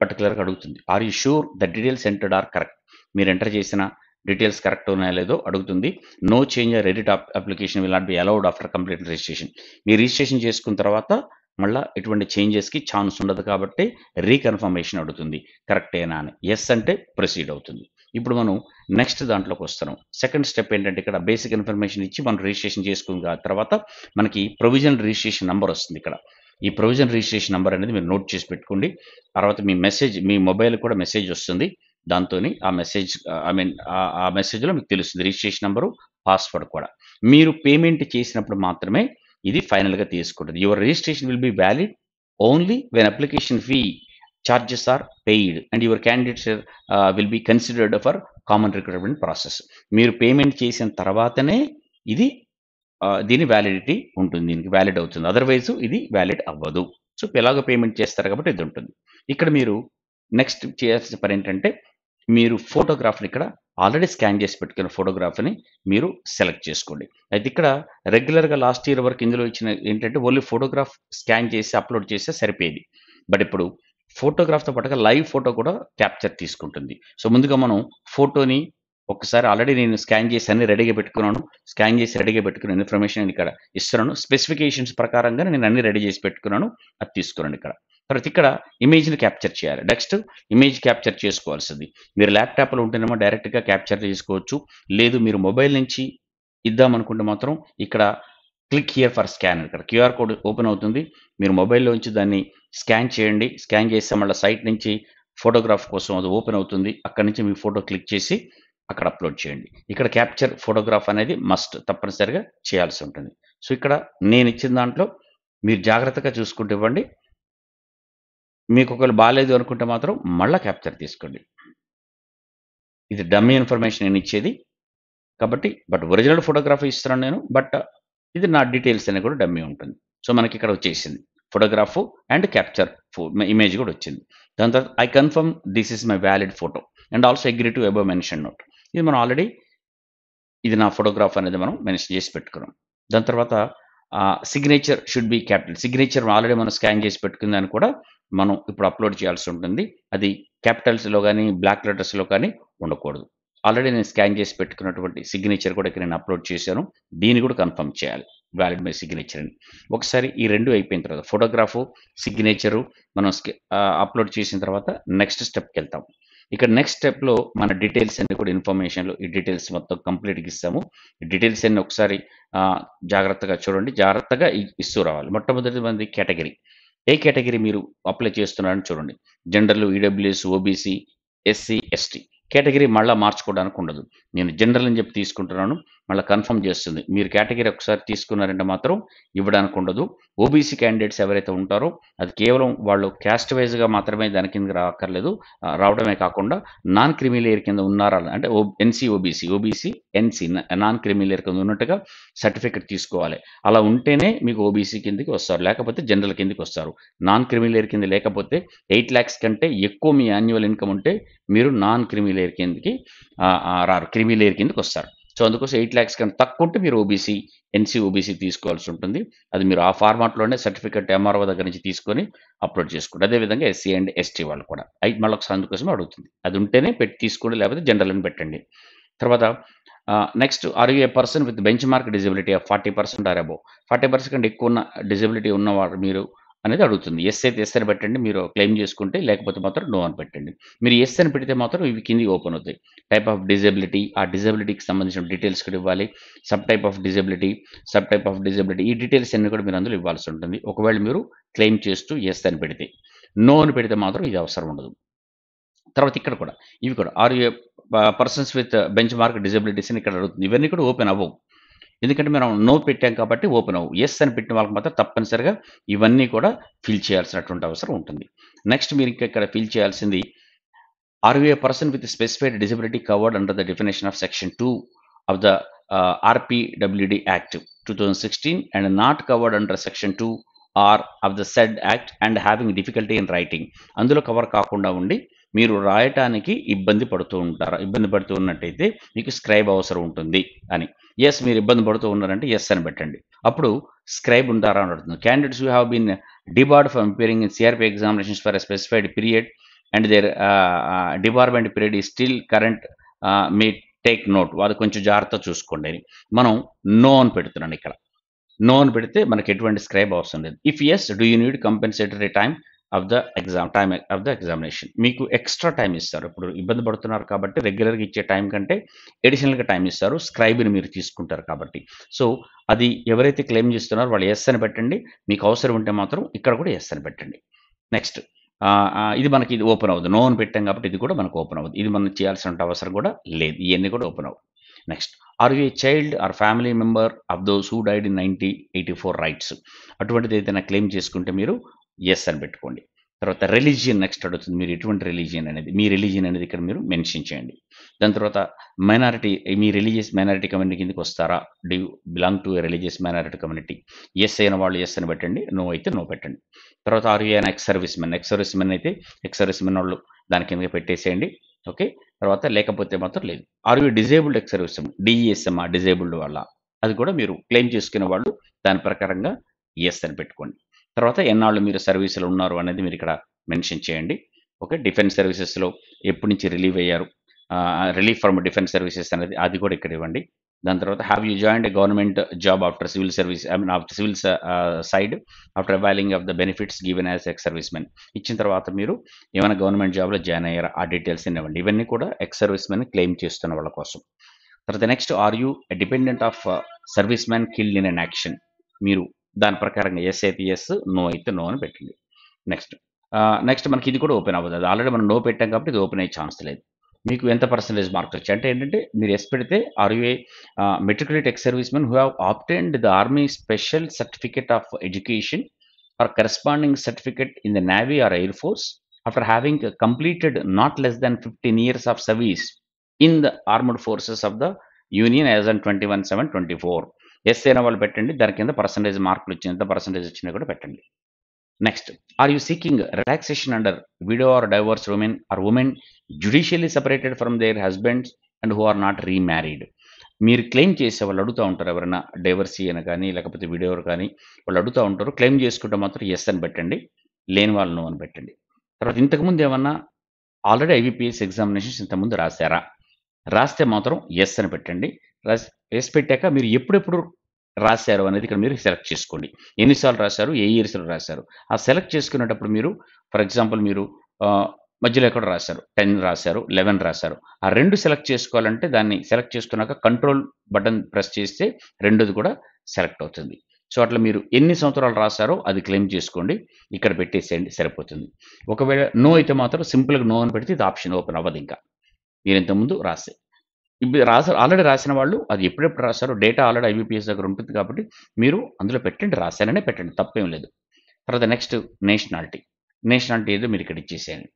పర్టిక్యులర్‌గా అడుగుతుంది. Are you sure the details entered are correct? మీరు ఎంటర్ చేసిన డీటెయిల్స్ కరెక్ట్ ఉన్నాయో లేదో అడుగుతుంది. No change or edit application will not be allowed after complete registration. మీరు రిజిస్ట్రేషన్ చేసుకున్న తర్వాత మళ్ళా ఎటువంటి చేంజెస్‌కి ఛాన్స్ ఉండదు కాబట్టి రీకన్ఫర్మేషన్ అడుగుతుంది. కరెక్టేనా అని. యెస్ అంటే ప్రొసీడ్ అవుతుంది. ఇప్పుడు మనం నెక్స్ట్ దాంట్లోకి వస్తున్నాం. సెకండ్ స్టెప్ ఏంటంటే ఇక్కడ బేసిక్ ఇన్ఫర్మేషన్ ఇచ్చి మనం రిజిస్ట్రేషన్ చేసుకున్న తర్వాత మనకి ప్రొవిజనల్ రిజిస్ట్రేషన్ నంబర్ వస్తుంది ఇక్కడ. ఈ ప్రొవిజనల్ రిజిస్ట్రేషన్ నంబర్ అనేది మీరు నోట్ చేసి పెట్టుకోండి. తర్వాత మీ మొబైల్‌కి కూడా మెసేజ్ వస్తుంది. దాంతోని ఆ మెసేజ్ ఆ మెసేజ్‌లో మీకు తెలుస్తుంది. రిజిస్ట్రేషన్ నంబరు, పాస్వర్డ్ కూడా. మీరు పేమెంట్ చేసినప్పుడు మాత్రమే ఇది ఫైనల్‌గా తీసుకుంటది. Your registration will be valid only when application fee charges are paid and your candidates will be considered for common recruitment process. మీరు పేమెంట్ చేసిన తర్వాతనే ఇది దీని వ్యాలిడిటీ ఉంటుంది. దీనికి వ్యాలిడ్ అవుతుంది. అదర్‌వైజ్ ఇది వ్యాలిడ్ అవ్వదు. సో, ఎలాగో పేమెంట్ చేస్తారు కాబట్టి ఇది ఉంటుంది. ఇక్కడ మీరు నెక్స్ట్ చేయాల్సిన పనేంటంటే, మీరు ఫోటోగ్రాఫ్‌ని ఇక్కడ ఆల్రెడీ స్కాన్ చేసి పెట్టుకున్న ఫోటోగ్రాఫ్‌ని మీరు సెలెక్ట్ చేసుకోండి. అయితే ఇక్కడ రెగ్యులర్‌గా లాస్ట్ ఇయర్ వరకు ఇందులో ఇచ్చిన ఏంటంటే, ఓన్లీ ఫోటోగ్రాఫ్ స్కాన్ చేసి అప్‌లోడ్ చేస్తే సరిపోయేది. బట్ ఇప్పుడు ఫోటోగ్రాఫ్‌తో పాటుగా లైవ్ ఫోటో కూడా క్యాప్చర్ తీసుకుంటుంది. సో, ముందుగా మనం ఫోటోని ఒక్కసారి ఆల్రెడీ నేను స్కాన్ చేసి అన్నీ రెడీగా పెట్టుకున్నాను. స్కాన్ చేసి రెడీగా పెట్టుకున్న ఇన్ఫర్మేషన్ నేను ఇక్కడ ఇస్తున్నాను. స్పెసిఫికేషన్స్ ప్రకారంగానే నేను అన్నీ రెడీ చేసి పెట్టుకున్నాను. అది తీసుకోనండి ఇక్కడ. తర్వాత ఇక్కడ ఇమేజ్‌ని క్యాప్చర్ చేయాలి. నెక్స్ట్ ఇమేజ్ క్యాప్చర్ చేసుకోవాల్సింది. మీరు ల్యాప్‌టాప్‌లో ఉంటేనేమో డైరెక్ట్‌గా క్యాప్చర్ చేసుకోవచ్చు. లేదు మీరు మొబైల్ నుంచి ఇద్దామనుకుంటే మాత్రం ఇక్కడ క్లిక్ హియర్ ఫర్ స్కాన్ ఇక్కడ క్యూఆర్ కోడ్ ఓపెన్ అవుతుంది. మీరు మొబైల్‌లోంచి దాన్ని స్కాన్ చేయండి. స్కాన్ చేస్తే మళ్ళా సైట్ నుంచి ఫోటోగ్రాఫ్ కోసం అది ఓపెన్ అవుతుంది. అక్కడి నుంచి మీ ఫోటో క్లిక్ చేసి అక్కడ అప్‌లోడ్ చేయండి. ఇక్కడ క్యాప్చర్ ఫోటోగ్రాఫ్ అనేది మస్ట్ తప్పనిసరిగా చేయాల్సి ఉంటుంది. సో, ఇక్కడ నేనిచ్చిన దాంట్లో మీరు జాగ్రత్తగా చూసుకుంటూ ఇవ్వండి. మీకు ఒకవేళ బాలేదు అనుకుంటే మాత్రం మళ్ళా క్యాప్చర్ తీసుకోండి. ఇది డమ్మీ ఇన్ఫర్మేషన్ నేనిచ్చేది. కాబట్టి బట్ ఒరిజినల్ ఫోటోగ్రఫీ ఇస్తున్నాను నేను. బట్ ఇది నా డీటెయిల్స్ అనేది కూడా డమ్మీ ఉంటుంది. సో, మనకిక్కడ వచ్చేసింది. ఫోటోగ్రాఫు అండ్ క్యాప్చర్ ఇమేజ్ కూడా వచ్చింది. దాని తర్వాత I confirm this is my valid photo and also agree to above mention note. ఇది మనం ఆల్రెడీ ఇది నా ఫోటోగ్రాఫ్ అనేది మనం మెన్షన్ చేసి పెట్టుకున్నాం. దాని తర్వాత signature should be capital. Signature already మనం స్కాన్ చేసి పెట్టుకున్న దాన్ని కూడా మనం ఇప్పుడు అప్‌లోడ్ చేయాల్సి ఉంటుంది. అది క్యాపిటల్స్‌లో గాని, బ్లాక్ లెటర్స్‌లో కానీ ఉండకూడదు. ఆల్రెడీ నేను స్కాన్ చేసి పెట్టుకున్నటువంటి సిగ్నేచర్ కూడా ఇక్కడ నేను అప్‌లోడ్ చేశాను. దీన్ని కూడా కన్ఫర్మ్ చేయాలి. వాలిడ్ మై సిగ్నేచర్ అని. ఒకసారి ఈ 2 అయిపోయిన తర్వాత ఫోటోగ్రాఫు, సిగ్నేచరు మనం అప్‌లోడ్ చేసిన తర్వాత నెక్స్ట్ స్టెప్‌కెళ్తాం. ఇక్కడ నెక్స్ట్ స్టెప్‌లో మన డీటెయిల్స్ అన్నీ కూడా ఇన్ఫర్మేషన్‌లో ఈ డీటెయిల్స్ మొత్తం కంప్లీట్‌గా ఇస్తాము. ఈ డీటెయిల్స్ అన్నీ ఒకసారి జాగ్రత్తగా చూడండి. జాగ్రత్తగా ఇస్తూ రావాలి. మొట్టమొదటిది కేటగరీ. ఏ కేటగరీ మీరు అప్లై చేస్తున్నారని చూడండి. General, EWS, OBC, SC, ST. Category మళ్ళా మార్చుకోవడానికి ఉండదు. నేను జనరల్ అని చెప్పి తీసుకుంటున్నాను. మళ్ళా కన్ఫర్మ్ చేస్తుంది. మీరు కేటగరీ ఒకసారి తీసుకున్నారంటే మాత్రం ఇవ్వడానికి ఉండదు. ఓబీసీ క్యాండిడేట్స్ ఎవరైతే ఉంటారో అది కేవలం వాళ్ళు క్యాస్ట్ వైస్‌గా మాత్రమే దాని కిందకి రాక్కర్లేదు. రావడమే కాకుండా నాన్ క్రిమీ లేయర్ కింద ఉన్నారా అంటే NC, OBC, NC non creamy layer కింద ఉన్నట్టుగా సర్టిఫికేట్ తీసుకోవాలి. అలా ఉంటేనే మీకు ఓబీసీ కిందకి వస్తారు. లేకపోతే జనరల్ కిందకి వస్తారు. నాన్ క్రిమీ లేయర్ కింద లేకపోతే 8,00,000 కంటే ఎక్కువ మీ యాన్యువల్ ఇన్‌కమ్ ఉంటే మీరు నాన్ క్రిమీ లేయర్ కిందకి రారు. Creamy layer కిందకొస్తారు. సో, అందుకోసం 8,00,000 కన్నా తక్కువుంటే మీరు ఓబీసీ, ఎన్‌సీ, ఓబీసీ తీసుకోవాల్సి ఉంటుంది. అది మీరు ఆ ఫార్మాట్‌లోనే సర్టిఫికేట్ ఎంఆర్ఓ దగ్గర నుంచి తీసుకొని అప్‌లోడ్ చేసుకోండి. అదే విధంగా ఎస్సీ అండ్ ఎస్టీ వాళ్ళు కూడా. మళ్ళొకసారి అందుకోసమే అడుగుతుంది. అది ఉంటేనే తీసుకోండి లేకపోతే జనరల్ అని పెట్టండి. తర్వాత next are you a person with benchmark disability of 40% or above. 40% కంటే ఎక్కువ ఉన్న డిజబిలిటీ ఉన్నవారు మీరు అనేది అడుగుతుంది. యెస్ అయితే యెస్ అని పెట్టండి. మీరు క్లెయిమ్ చేసుకుంటే, లేకపోతే మాత్రం నో అని పెట్టండి. మీరు యెస్ అని పెడితే మాత్రం ఇవి కిందకి ఓపెన్ అవుతాయి. టైప్ ఆఫ్ డిజబిలిటీ, ఆ డిజబిలిటీకి సంబంధించిన డీటెయిల్స్ కూడా ఇవ్వాలి. Sub type of disability, sub type of disability, ఈ డీటెయిల్స్ అన్నీ కూడా మీరు అందులో ఇవ్వాల్సి ఉంటుంది. ఒకవేళ మీరు క్లెయిమ్ చేస్తూ యెస్ అని పెడితే. నో అని పెడితే మాత్రం ఇది అవసరం ఉండదు. తర్వాత ఇక్కడ కూడా ఇవి కూడా are you persons with benchmark disabilities అని ఇక్కడ అడుగుతుంది. ఇవన్నీ కూడా ఓపెన్ అవ్వవు. ఎందుకంటే మనం నో పెట్టాం కాబట్టి ఓపెన్ అవ్వవు. యెస్ అని పెట్టిన వాళ్ళకి మాత్రం తప్పనిసరిగా ఇవన్నీ కూడా ఫిల్ చేయాల్సినటువంటి అవసరం ఉంటుంది. నెక్స్ట్ మీరు ఇంకా ఇక్కడ ఫిల్ చేయాల్సింది, are you a person with specified disability covered under the definition of section 2 of the RPWD act 2016 and not covered under section 2 or of the said act and having difficulty in writing. అందులో cover కాకుండా ఉండి మీరు రాయటానికి ఇబ్బంది పడుతూ ఉంటారా? ఇబ్బంది పడుతూ ఉన్నట్టయితే మీకు స్క్రైబ్ అవసరం ఉంటుంది అని. యెస్, మీరు ఇబ్బంది పడుతూ ఉన్నారంటే యెస్ అని పెట్టండి. అప్పుడు స్క్రైబ్ ఉంటారా అని అడుగుతుంది. Candidates who have been debarred from appearing in CRP examinations for a specified period and their debarment period is still current మీ టేక్ నోట్. అది కొంచెం జాగ్రత్త చూసుకోండి అని. మనం నో అని పెడుతున్నాను ఇక్కడ. నో అని పెడితే మనకి ఎటువంటి స్క్రైబ్ అవసరం లేదు. If yes, do you need compensatory time of the examination. మీకు ఎక్స్ట్రా టైం ఇస్తారు. ఇప్పుడు ఇబ్బంది పడుతున్నారు కాబట్టి రెగ్యులర్గా ఇచ్చే టైం కంటే ఎడిషనల్గా టైం ఇస్తారు. స్క్రైబ్ని మీరు తీసుకుంటారు కాబట్టి. సో అది ఎవరైతే క్లెయిమ్ చేస్తున్నారో వాళ్ళు ఎస్ అని పెట్టండి. మీకు అవసరం ఉంటే మాత్రం ఇక్కడ కూడా ఎస్ అని పెట్టండి. నెక్స్ట్ ఇది మనకి ఇది ఓపెన్ అవ్వదు. నో అని పెట్టాం కాబట్టి ఇది కూడా మనకు ఓపెన్ అవ్వదు. ఇది మనం చేయాల్సిన అవసరం కూడా లేదు. ఇవన్నీ కూడా ఓపెన్ అవ్వదు. Next, are you a child or family member of those who died in 1984 riots. అటువంటిది ఏదైనా క్లెయిమ్ చేసుకుంటే మీరు ఎస్ అని పెట్టుకోండి. తర్వాత రిలీజియన్ నెక్స్ట్ అడుగుతుంది. మీరు ఎటువంటి రిలీజియన్ అనేది, మీ రిలీజియన్ అనేది ఇక్కడ మీరు మెన్షన్ చేయండి. దాని తర్వాత మైనారిటీ, మీ రిలీజియస్ మైనారిటీ కమ్యూనిటీ కిందకి వస్తారా? Do you belong to a religious minority community? Yes అయిన వాళ్ళు ఎస్ అని పెట్టండి. నో అయితే నో పెట్టండి. తర్వాత are you an ex service men. Ex service men అయితే ఎక్స్ సర్వీస్ మెన్ వాళ్ళు దాని కింద పెట్టేసేయండి. ఓకే. తర్వాత లేకపోతే మాత్రం లేదు. Are you disabled ex service men, DESM disabled వాళ్ళ, అది కూడా మీరు క్లెయిమ్ చేసుకునే వాళ్ళు దాని ప్రకారంగా ఎస్ అని పెట్టుకోండి. తర్వాత ఎన్నాళ్ళు మీరు సర్వీసులో ఉన్నారు అనేది మీరు ఇక్కడ మెన్షన్ చేయండి. ఓకే. డిఫెన్స్ సర్వీసెస్లో ఎప్పటి నుంచి రిలీవ్ అయ్యారు, రిలీఫ్ ఫ్రమ్ డిఫెన్స్ సర్వీసెస్ అనేది అది కూడా ఇక్కడ ఇవ్వండి. దాని తర్వాత have you joined a government job after civil service, I mean after civil side after availing of the benefits given as X service men. ఇచ్చిన తర్వాత మీరు ఏమైనా గవర్నమెంట్ జాబ్లో జాయిన్ అయ్యారా, ఆ డీటెయిల్స్ ఇవ్వండి. ఇవన్నీ కూడా ఎక్స్ సర్వీస్ మెన్ క్లెయిమ్ చేస్తున్న వాళ్ళ కోసం. తర్వాత next, are you dependent of serviceman killed in an action. మీరు దాని ప్రకారంగా ఎస్ అయితే ఎస్, నో అయితే నో అని పెట్టండి. నెక్స్ట్ మనకి ఇది కూడా ఓపెన్ అవ్వదు. అది ఆల్రెడీ మనం నో పెట్టాం కాబట్టి ఇది ఓపెన్ అయ్యే ఛాన్స్ లేదు. మీకు ఎంత పర్సెంటేజ్ మార్క్స్ వచ్చాయి అంటే ఏంటంటే మీరు ఎస్ పెడితే are you a matriculate ex service men who have obtained the army special certificate of education or corresponding certificate in the navy or air force after having completed not less than 15 years of service in the armed forces of the union as on 21/7/24. Yes అయిన వాళ్ళు పెట్టండి. దాని కింద percentage మార్కులు వచ్చిన ఎంత percentage వచ్చినా కూడా పెట్టండి. Next, are you seeking relaxation under widow or divorce women judicially separated from their husbands and who are not remarried. మీరు క్లెయిమ్ చేసే వాళ్ళు అడుగుతూ ఉంటారు. ఎవరైనా డైవర్సీ అని కానీ లేకపోతే విడోవర్ కానీ వాళ్ళు అడుగుతూ ఉంటారు. క్లెయిమ్ చేసుకుంటే మాత్రం ఎస్ అని పెట్టండి. లేని వాళ్ళు నో అని పెట్టండి. తర్వాత ఇంతకుముందు ఏమన్నా ఆల్రెడీ ఐబీపీఎస్ ఎగ్జామినేషన్స్ ఇంతకుముందు రాశారా? రాస్తే మాత్రం ఎస్ అని పెట్టండి. ఎస్ పెట్టాక మీరు ఎప్పుడెప్పుడు రాశారు అనేది ఇక్కడ మీరు సెలెక్ట్ చేసుకోండి. ఎన్నిసార్లు రాశారు, ఏ ఇయర్స్లో రాశారు. ఆ సెలెక్ట్ చేసుకునేటప్పుడు మీరు ఫర్ ఎగ్జాంపుల్ మీరు మధ్యలో ఎక్కడ రాశారు, 10 రాశారు, 11 రాశారు. ఆ 2 సెలెక్ట్ చేసుకోవాలంటే దాన్ని సెలెక్ట్ చేసుకున్నాక కంట్రోల్ బటన్ ప్రెస్ చేస్తే రెండోది కూడా సెలెక్ట్ అవుతుంది. సో అట్లా మీరు ఎన్ని సంవత్సరాలు రాశారో అది క్లెయిమ్ చేసుకోండి. ఇక్కడ పెట్టేసేయండి, సరిపోతుంది. ఒకవేళ నో అయితే మాత్రం సింపుల్గా నో అని పెడితే ఇది ఆప్షన్ ఓపెన్ అవ్వదు. ఇంకా మీరు ఇంతకుముందు రాసే ఇప్పుడు ఆల్రెడీ రాసిన వాళ్ళు అది ఎప్పుడెప్పుడు రాశారో డేటా ఆల్రెడీ ఐబీపీఎస్ దగ్గర ఉంటుంది కాబట్టి మీరు అందులో పెట్టండి, రాశారనే పెట్టండి, తప్పేం లేదు. తర్వాత నెక్స్ట్ నేషనాలిటీ ఏదో మీరు ఇక్కడ ఇచ్చేసేయండి.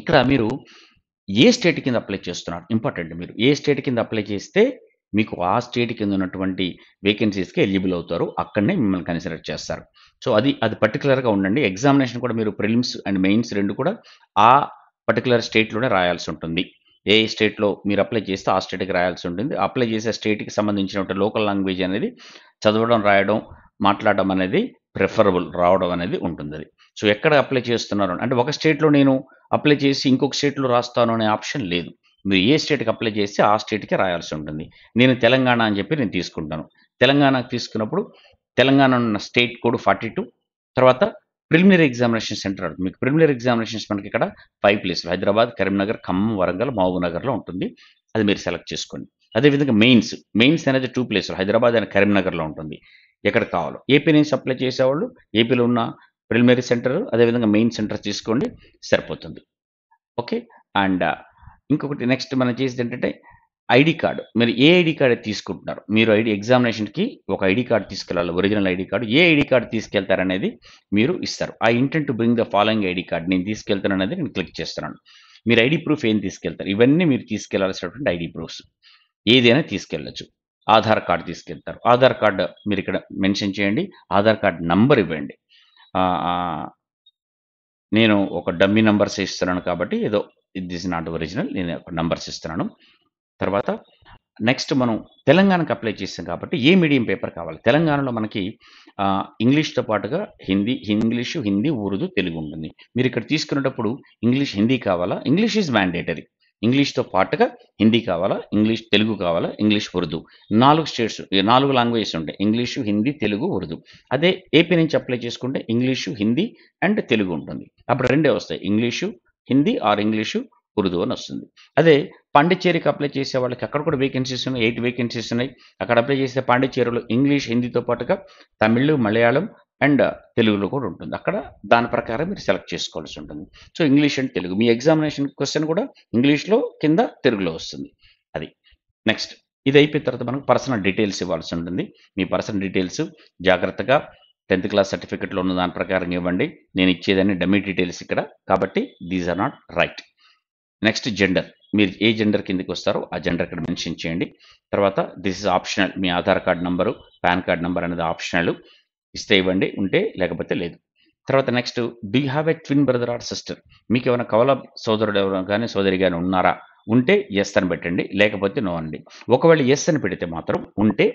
ఇక్కడ మీరు ఏ స్టేట్ కింద అప్లై చేస్తున్నారు ఇంపార్టెంట్. మీరు ఏ స్టేట్ కింద అప్లై చేస్తే మీకు ఆ స్టేట్ కింద ఉన్నటువంటి వేకెన్సీస్కి ఎలిజిబుల్ అవుతారు. అక్కడనే మిమ్మల్ని కన్సిడర్ చేస్తారు. సో అది పర్టికులర్గా ఉండండి. ఎగ్జామినేషన్ కూడా మీరు ప్రిలిమ్స్ అండ్ మెయిన్స్ రెండు కూడా ఆ పర్టికులర్ స్టేట్లోనే రాయాల్సి ఉంటుంది. ఏ స్టేట్లో మీరు అప్లై చేస్తే ఆ స్టేట్కి రాయాల్సి ఉంటుంది. అప్లై చేసే స్టేట్కి సంబంధించినటువంటి లోకల్ లాంగ్వేజ్ అనేది చదవడం, రాయడం, మాట్లాడడం అనేది ప్రిఫరబుల్ రావడం అనేది ఉంటుంది. అది సో ఎక్కడ అప్లై చేస్తున్నారు అంటే ఒక స్టేట్లో నేను అప్లై చేసి ఇంకొక స్టేట్లో రాస్తాను అనే ఆప్షన్ లేదు. మీరు ఏ స్టేట్‌కి అప్లై చేస్తే ఆ స్టేట్‌కే రాయాల్సి ఉంటుంది. నేను తెలంగాణ అని చెప్పి నేను తీసుకుంటాను. తెలంగాణకు తీసుకున్నప్పుడు తెలంగాణ ఉన్న స్టేట్ కోడ్ 42 తర్వాత ప్రిలిమినరీ ఎగ్జామినేషన్ సెంటర్ అడుగుతుంది. మీకు ప్రిలిమినరీ ఎగ్జామినేషన్స్ మనకిక్కడ 5 ప్లేసులు హైదరాబాద్, కరీంనగర్, ఖమ్మం, వరంగల్, మహబూబ్‌నగర్‌లో ఉంటుంది. అది మీరు సెలెక్ట్ చేసుకోండి. అదేవిధంగా మెయిన్స్ అనేది 2 ప్లేసులు హైదరాబాద్ అండ్ కరీంనగర్‌లో ఉంటుంది. ఎక్కడ కావాలో. ఏపీ నుంచి అప్లై చేసేవాళ్ళు ఏపీలో ఉన్న ప్రిలిమినరీ సెంటర్ అదేవిధంగా మెయిన్ సెంటర్ తీసుకోండి సరిపోతుంది. ఓకే. అండ్ ఇంకొకటి నెక్స్ట్ మనం చేసేదేంటంటే ఐడీ కార్డ్. మీరు ఏ ఐడీ కార్డ్ అయితే తీసుకుంటున్నారు. మీరు ఎగ్జామినేషన్‌కి ఒక ఐడీ కార్డ్ తీసుకెళ్ళాలి. Original ID card. ఏ ఐడీ కార్డ్ తీసుకెళ్తారనేది మీరు ఇస్తారు. I intend to bring the following ID card. నేను తీసుకెళ్తాననేది నేను క్లిక్ చేస్తున్నాను. మీరు ఐడీ ప్రూఫ్ ఏం తీసుకెళ్తారు. ఇవన్నీ మీరు తీసుకెళ్లాల్సినటువంటి ఐడీ ప్రూఫ్స్. ఏదైనా తీసుకెళ్ళొచ్చు. ఆధార్ కార్డ్ తీసుకెళ్తారు. ఆధార్ కార్డ్ మీరిక్కడ మెన్షన్ చేయండి. ఆధార్ కార్డ్ నంబర్ ఇవ్వండి. ఆహ్, నేను ఒక డమ్మీ నంబర్స్ ఇస్తున్నాను కాబట్టి ఏదో దిస్ ఇస్ నాట్ ఒరిజినల్. నేను ఒక నంబర్స్ ఇస్తున్నాను. తర్వాత నెక్స్ట్ మనం తెలంగాణకి అప్లై చేసాం కాబట్టి ఏ మీడియం పేపర్ కావాలి? తెలంగాణలో మనకి ఇంగ్లీష్‌తో పాటుగా ఇంగ్లీషు, హిందీ, ఉర్దూ, తెలుగు ఉంటుంది. మీరిక్కడ తీసుకునేటప్పుడు హిందీ కావాలా? English is mandatory. ఇంగ్లీష్‌తో పాటుగా హిందీ కావాలా? తెలుగు కావాలా? ఇంగ్లీష్, ఉర్దూ 4 స్టేట్స్ 4 లాంగ్వేజెస్ ఉంటాయి. ఇంగ్లీషు, హిందీ, తెలుగు, ఉర్దూ. అదే ఏపీ నుంచి అప్లై చేసుకుంటే ఇంగ్లీషు, హిందీ అండ్ తెలుగు ఉంటుంది. అప్పుడు రెండే వస్తాయి. English, Hindi or English, Urdu అని వస్తుంది. అదే పాండిచ్చేరికి అప్లై చేసే వాళ్ళకి అక్కడ కూడా వేకెన్సీస్ ఉన్నాయి. 8 వేకెన్సీస్ ఉన్నాయి. అక్కడ అప్లై చేస్తే పాండిచ్చేరిలో ఇంగ్లీష్, హిందీతో పాటుగా తమిళ్, మలయాళం అండ్ తెలుగులో కూడా ఉంటుంది. అక్కడ దాని ప్రకారం మీరు సెలెక్ట్ చేసుకోవాల్సి ఉంటుంది. So, English and Telugu. Me examination question కూడా ఇంగ్లీష్‌లో కింద తెలుగులో వస్తుంది. అది. నెక్స్ట్ ఇది అయిపోయిన తర్వాత మనకు పర్సనల్ డీటెయిల్స్ ఇవ్వాల్సి ఉంటుంది. మీ పర్సనల్ డీటెయిల్స్ జాగ్రత్తగా 10థ్ క్లాస్ సర్టిఫికేట్‌లో ఉన్న దాని ప్రకారం ఇవ్వండి. నేను ఇచ్చేదన్నీ డమ్మీ డీటెయిల్స్ ఇక్కడ. కాబట్టి these are not right. Next gender. మీరు ఏ జెండర్ కిందకి వస్తారో ఆ జెండర్ ఇక్కడ మెన్షన్ చేయండి. తర్వాత this is optional. Me Aadhaar card number, pan card number అనేది ఆప్షనల్. ఇస్తే ఇవ్వండి. ఉంటే లేకపోతే లేదు. తర్వాత next do you have a twin brother are sister? మీకేమైనా కవల సోదరుడు ఎవరైనా గాని, సోదరి గాని ఉన్నారా? ఉంటే యెస్ అని పెట్టండి. లేకపోతే నో అనండి. ఒకవేళ యెస్ అని పెడితే మాత్రం ఉంటే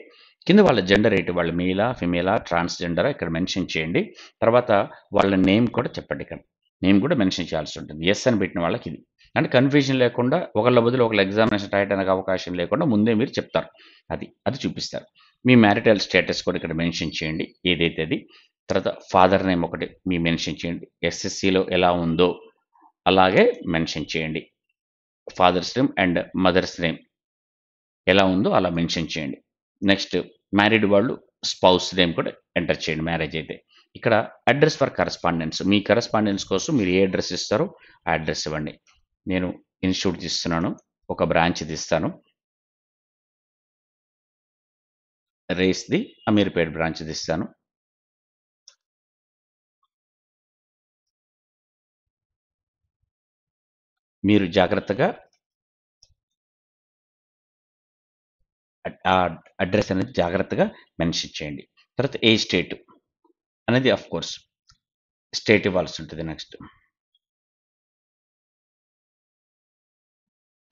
కింద వాళ్ళ జెండర్ ఏంటి? వాళ్ళు మేలా? ఫిమేలా? ట్రాన్స్‌జెండరా? ఇక్కడ మెన్షన్ చేయండి. తర్వాత వాళ్ళ నేమ్ కూడా చెప్పండి ఇక్కడ. నేమ్ కూడా మెన్షన్ చేయాల్సి ఉంటుంది. యెస్ అని పెట్టిన వాళ్ళకి ఇది. అంటే కన్‌ఫ్యూజన్ లేకుండా ఒకళ్ళ బదులు ఒకళ్ళు ఎగ్జామినేషన్ రాయడానికి అవకాశం లేకుండా ముందే మీరు చెప్తారు. అది చూపిస్తారు. మీ మ్యారిటల్ స్టేటస్ కూడా ఇక్కడ మెన్షన్ చేయండి. ఏదైతే అది. తర్వాత ఫాదర్ నేమ్ ఒకటి మీ మెన్షన్ చేయండి. ఎస్ఎస్‌సిలో ఎలా ఉందో అలాగే మెన్షన్ చేయండి. Father's name and mother's name ఎలా ఉందో అలా మెన్షన్ చేయండి. నెక్స్ట్ మ్యారీడ్ వాళ్ళు స్పౌస్ నేమ్ కూడా ఎంటర్ చేయండి మ్యారేజ్ అయితే. ఇక్కడ address for correspondence. Me correspondence కోసం మీరు ఏ అడ్రెస్ ఇస్తారో ఆ అడ్రెస్ ఇవ్వండి. నేను ఇన్‌స్టిట్యూట్ తీస్తున్నాను. ఒక బ్రాంచ్ తీస్తాను. రేస్‌ది అమీర్‌పేట్ బ్రాంచ్ తీస్తాను. మీరు జాగ్రత్తగా ఆ అడ్రెస్ అనేది జాగ్రత్తగా మెన్షన్ చేయండి. తర్వాత ఏ స్టేట్ అనేది ఆఫ్‌కోర్స్ స్టేట్ ఇవ్వాల్సి ఉంటుంది నెక్స్ట్.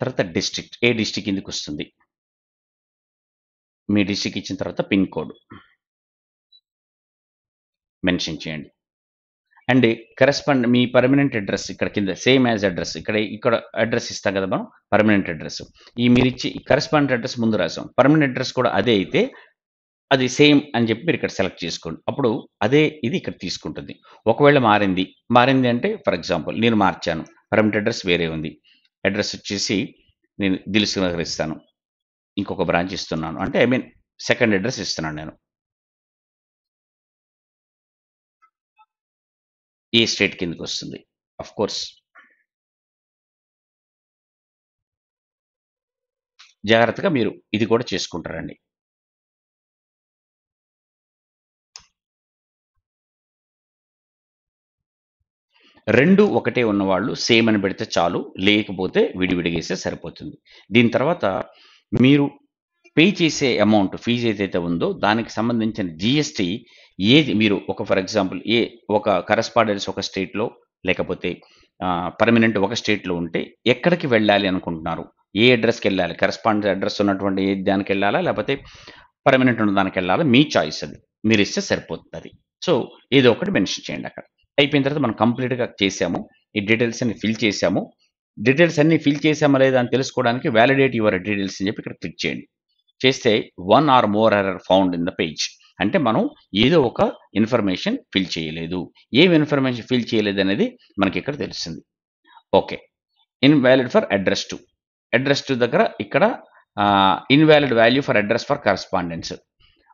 తర్వాత డిస్ట్రిక్ట్. ఏ డిస్ట్రిక్ట్ కిందకొస్తుంది. మీ డిస్ట్రిక్ట్ ఇచ్చిన తర్వాత పిన్ కోడ్ మెన్షన్ చేయండి. అండ్ మీ పర్మనెంట్ అడ్రెస్ ఇక్కడ కింద సేమ్ యాజ్ అడ్రెస్ ఇక్కడ అడ్రెస్ ఇస్తాం కదా మనం పర్మనెంట్ అడ్రెస్. మీరిచ్చి కరెస్పాండెంట్ అడ్రెస్ ముందు రాసాం. పర్మనెంట్ అడ్రెస్ కూడా అదే అయితే అది సేమ్ అని చెప్పి మీరు ఇక్కడ సెలెక్ట్ చేసుకోండి. అప్పుడు అదే ఇది ఇక్కడ తీసుకుంటుంది. ఒకవేళ మారింది అంటే ఫర్ ఎగ్జాంపుల్ నేను మార్చాను. పర్మనెంట్ అడ్రెస్ వేరే ఉంది. అడ్రెస్ వచ్చేసి నేను దిల్సుఖ్ నగర్ ఇస్తాను. ఇంకొక బ్రాంచ్ ఇస్తున్నాను. అంటే ఐ మీన్ సెకండ్ అడ్రెస్ ఇస్తున్నాను నేను. ఏ స్టేట్ కిందకొస్తుంది. ఆఫ్‌కోర్స్ జాగ్రత్తగా మీరు ఇది కూడా చేసుకుంటారండి. 2 ఒకటే ఉన్నవాళ్ళు సేమ్ అని పెడితే చాలు. లేకపోతే విడివిడిగా ఏస్తే సరిపోతుంది. దీని తర్వాత మీరు పే చేసే అమౌంట్ ఫీజ్ ఏదైతే ఉందో దానికి సంబంధించిన జీఎస్టీ ఏది మీరు ఫర్ ఎగ్జాంపుల్ ఒక కరస్పాండెన్స్ ఒక స్టేట్‌లో లేకపోతే పర్మనెంట్ ఒక స్టేట్‌లో ఉంటే ఎక్కడికి వెళ్ళాలి అనుకుంటున్నారు? ఏ అడ్రెస్‌కెళ్ళాలి? కరస్పాండెన్స్ అడ్రెస్ ఉన్నటువంటి దానికెళ్ళాలా? లేకపోతే పర్మనెంట్ ఉన్న దానికెళ్ళాలా? మీ చాయిస్ అది. మీరిస్తే సరిపోతుందది. సో, ఏదో ఒకటి మెన్షన్ చేయండి అక్కడ. అయిపోయిన తర్వాత మనం కంప్లీట్‌గా చేసాము. ఈ డీటెయిల్స్ అన్ని ఫిల్ చేసాము. డీటెయిల్స్ అన్నీ ఫిల్ చేసామా లేదా అని తెలుసుకోవడానికి వాలిడేట్ యువర్ డీటెయిల్స్ అని చెప్పి ఇక్కడ క్లిక్ చేయండి. చేస్తే 1 or more error found in the page. అంటే మనం ఏదో ఒక ఇన్ఫర్మేషన్ ఫిల్ చేయలేదు. ఏం ఇన్ఫర్మేషన్ ఫిల్ చేయలేదనేది మనకిక్కడ తెలుస్తుంది. Okay. Invalid for address to. Address to దగ్గర ఇక్కడ invalid value for address for correspondence.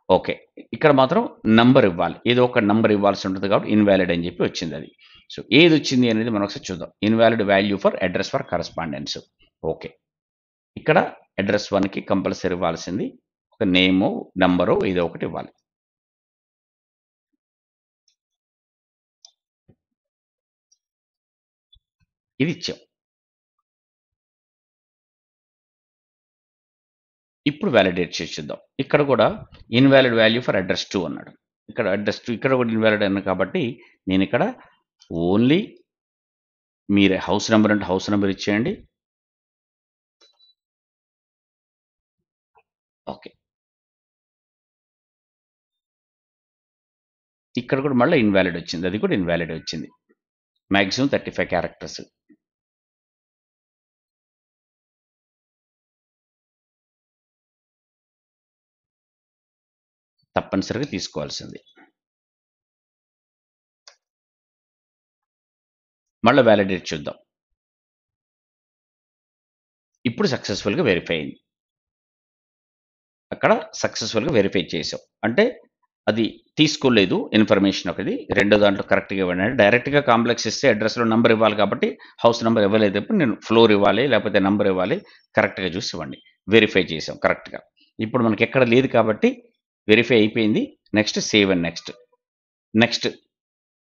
Okay. ఇక్కడ మాత్రం నంబర్ ఇవ్వాలి. ఏదో ఒక నంబర్ ఇవ్వాల్సి ఉంటుంది కాబట్టి ఇన్‌వాలిడ్ అని చెప్పి వచ్చిందది. సో, ఏదొచ్చింది అనేది మనం ఒకసారి చూద్దాం. Invalid value for address for correspondence. Okay. ఇక్కడ అడ్రెస్ 1కి కంపల్సరీ ఇవ్వాల్సింది ఒక నేమో, నంబరో ఏదో ఒకటి ఇవ్వాలి. ఇది ఇచ్చాం. ఇప్పుడు వాలిడేట్ చేసి చూద్దాం. ఇక్కడ కూడా ఇన్‌వాలిడ్ వాల్యూ ఫర్ అడ్రెస్ 2 అన్నాడు. ఇక్కడ అడ్రెస్ 2 ఇక్కడ కూడా ఇన్‌వాలిడ్ అన్నాను కాబట్టి నేనిక్కడ ఓన్లీ మీరు హౌస్ నంబర్ అంటే హౌస్ నంబర్ ఇచ్చేయండి. ఓకే. ఇక్కడ కూడా మళ్ళీ ఇన్‌వాలిడ్ వచ్చింది. అది కూడా ఇన్‌వాలిడ్ వచ్చింది. Maximum 35 characters. తప్పనిసరిగా తీసుకోవాల్సింది. మళ్ళీ వాలిడేట్ చూద్దాం. ఇప్పుడు సక్సెస్‌ఫుల్‌గా వెరిఫై అయింది. అక్కడ సక్సెస్‌ఫుల్‌గా వెరిఫై చేసాం. అంటే అది తీసుకోలేదు ఇన్ఫర్మేషన్ ఒకటి. రెండో దాంట్లో కరెక్ట్‌గా ఇవ్వండి అంటే డైరెక్ట్‌గా కాంప్లెక్స్ ఇస్తే అడ్రెస్‌లో నంబర్ ఇవ్వాలి కాబట్టి హౌస్ నంబర్ ఇవ్వలేదప్పుడు నేను ఫ్లోర్ ఇవ్వాలి లేకపోతే నంబర్ ఇవ్వాలి. కరెక్ట్‌గా చూసి ఇవ్వండి. వెరిఫై చేసాం కరెక్ట్‌గా. ఇప్పుడు మనకి ఎక్కడ లేదు కాబట్టి వెరిఫై అయిపోయింది. Next save and next. Next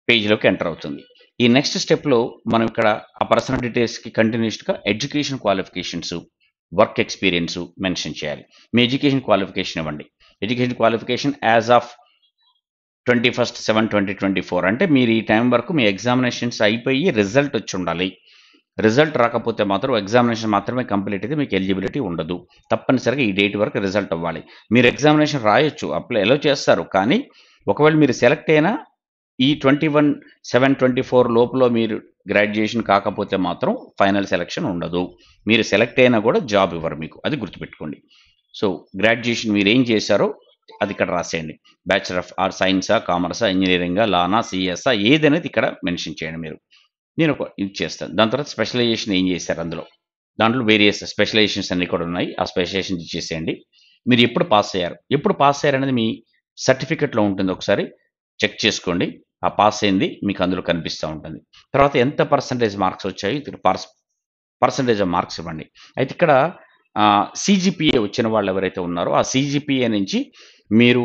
పేజ్‌లోకి ఎంటర్ అవుతుంది. ఈ నెక్స్ట్ స్టెప్‌లో మనం ఇక్కడ ఆ పర్సనల్ డీటెయిల్స్‌కి కంటిన్యూస్‌గా education qualifications, work experience mention చేయాలి. మీ ఎడ్యుకేషన్ క్వాలిఫికేషన్ ఇవ్వండి. ఎడ్యుకేషన్ క్వాలిఫికేషన్ యాస్ ఆఫ్ 21/7/2024 అంటే మీరు ఈ టైం వరకు మీ ఎగ్జామినేషన్స్ అయిపోయి రిజల్ట్ వచ్చి ఉండాలి. రిజల్ట్ రాకపోతే మాత్రం ఎగ్జామినేషన్ మాత్రమే కంప్లీట్ అయితే మీకు ఎలిజిబిలిటీ ఉండదు. తప్పనిసరిగా ఈ డేట్ వరకు రిజల్ట్ అవ్వాలి. మీరు ఎగ్జామినేషన్ రాయొచ్చు. అప్లై ఎలో చేస్తారు. కానీ ఒకవేళ మీరు సెలెక్ట్ అయినా ఈ 21/7/24 లోపల మీరు గ్రాడ్యుయేషన్ కాకపోతే మాత్రం ఫైనల్ సెలక్షన్ ఉండదు. మీరు సెలెక్ట్ అయినా కూడా జాబ్ ఇవ్వరు మీకు. అది గుర్తుపెట్టుకోండి. సో, గ్రాడ్యుయేషన్ మీరేం చేశారో అది ఇక్కడ రాసేయండి. బ్యాచిలర్ ఆఫ్ సైన్సా, కామర్సా, ఇంజినీరింగా, లానా, సీఎస్సా ఏదనేది ఇక్కడ మెన్షన్ చేయండి మీరు. నేను ఒక ఇది చేస్తాను. దాని తర్వాత స్పెషలైజేషన్ ఏం చేశారు అందులో. దాంట్లో వేరియస్ స్పెషలైజేషన్స్ అన్నీ కూడా ఉన్నాయి. ఆ స్పెషలైజేషన్స్ ఇచ్చేసేయండి. మీరు ఎప్పుడు పాస్ అయ్యారు? ఎప్పుడు పాస్ అయ్యారనేది మీ సర్టిఫికేట్‌లో ఉంటుంది. ఒకసారి చెక్ చేసుకోండి. ఆ పాస్ అయింది మీకు అందులో కనిపిస్తా ఉంటుంది. తర్వాత ఎంత పర్సెంటేజ్ మార్క్స్ వచ్చాయి ఇక్కడ పర్సెంటేజ్ ఆఫ్ మార్క్స్ ఇవ్వండి. అయితే ఇక్కడ సీజీపీఏ వచ్చిన వాళ్ళు ఎవరైతే ఉన్నారో ఆ సీజీపీఏ నుంచి మీరు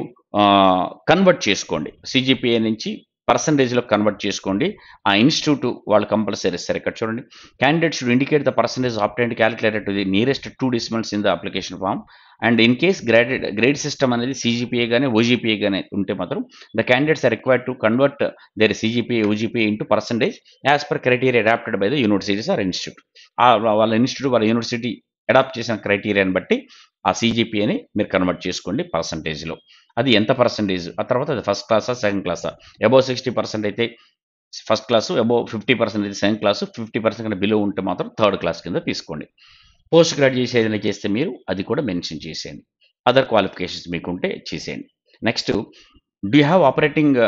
కన్వర్ట్ చేసుకోండి. సీజీపీఏ నుంచి పర్సెంటేజ్‌లో కన్వర్ట్ చేసుకోండి. ఆ ఇన్‌స్టిట్యూట్ వాళ్ళు కంపల్సరీ ఇస్తారు. ఇక్కడ చూడండి. Candidate should indicate the percentage obtained calculated to the nearest 2 decimals in the application form and in case grade system అనేది సీజీపీఏ గాని, ఓజీపీఏ గాని ఉంటే మాత్రం the candidates are required to convert their CGPA, OGPA into percentage as per criteria adapted by the universities or institute. వాళ్ళ institute, వాళ్ళ university adapt చేసిన క్రైటీరియాని బట్టి ఆ సీజీపీఏని మీరు కన్వర్ట్ చేసుకోండి పర్సెంటేజ్‌లో. అది ఎంత పర్సెంటేజ్? ఆ తర్వాత అది ఫస్ట్ క్లాసా? సెకండ్ క్లాసా? అబోవ్ 60% అయితే ఫస్ట్ క్లాసు, అబోవ్ 50% అయితే సెకండ్ క్లాసు, 50% కన్నా బిలో ఉంటే మాత్రం థర్డ్ క్లాస్ కింద తీసుకోండి. పోస్ట్ గ్రాడ్యుయేషన్ ఏదైనా చేస్తే మీరు అది కూడా మెన్షన్ చేసేయండి. అదర్ క్వాలిఫికేషన్స్ మీకుంటే చేసేయండి. Next do you have operating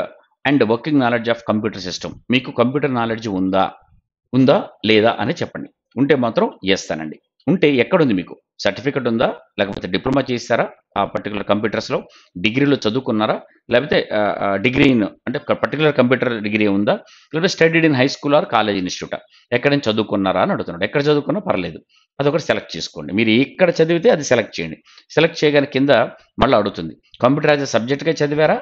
and working knowledge of computer system. మీకు కంప్యూటర్ నాలెడ్జ్ ఉందా? ఉందా? లేదా? అని చెప్పండి. ఉంటే మాత్రం యెస్ అనండి. ఉంటే ఎక్కడుంది మీకు? సర్టిఫికేట్ ఉందా? లేకపోతే డిప్లొమా చేసారా? ఆ పర్టిక్యులర్ కంప్యూటర్స్‌లో డిగ్రీలో చదువుకున్నారా? లేకపోతే డిగ్రీ ఇన్ అంటే పర్టిక్యులర్ కంప్యూటర్ డిగ్రీ ఉందా? లేకపోతే studied in high school or college ఇన్‌స్టిట్యూటా? ఎక్కడి నుంచి చదువుకున్నారా అని అడుగుతున్నాడు. ఎక్కడ చదువుకున్నా పర్లేదు. అదొకటి సెలెక్ట్ చేసుకోండి. మీరు ఎక్కడ చదివితే అది సెలెక్ట్ చేయండి. సెలెక్ట్ చేయగానే కింద మళ్ళా అడుగుతుంది. కంప్యూటర్ యాస్ ఎ సబ్జెక్ట్‌గా చదివారా?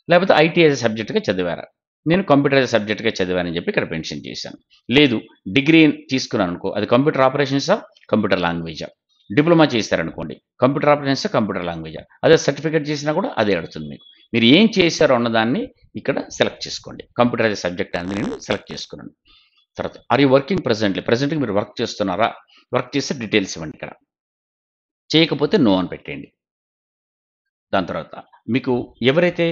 లేకపోతే ఐటీ యాస్ ఎ సబ్జెక్ట్‌గా చదివారా? నేను కంప్యూటర్ యాస్ ఎ సబ్జెక్ట్‌గా చదివానని చెప్పి ఇక్కడ మెన్షన్ చేశాను. లేదు డిగ్రీ తీసుకున్నాననుకో అది కంప్యూటర్ ఆపరేషన్సా? కంప్యూటర్ లాంగ్వేజా? డిప్లొమా చేశారనుకోండి. కంప్యూటర్ ఆపరేషన్సా? కంప్యూటర్ లాంగ్వేజా? అదే సర్టిఫికేట్ చేసినా కూడా అదే అడుగుతుంది మీకు. మీరు ఏం చేశారో అన్నదాన్ని ఇక్కడ సెలెక్ట్ చేసుకోండి. కంప్యూటర్ యాస్ ఎ సబ్జెక్ట్ అనేది నేను సెలెక్ట్ చేసుకున్నాను. తర్వాత ఆర్ యూ వర్కింగ్ ప్రెజెంట్‌లీ? ప్రెజెంట్‌గా మీరు వర్క్ చేస్తున్నారా? వర్క్ చేస్తే డీటెయిల్స్ ఇవ్వండి ఇక్కడ. చేయకపోతే నో అని పెట్టేయండి. దాని తర్వాత మీకు ఎవరైతే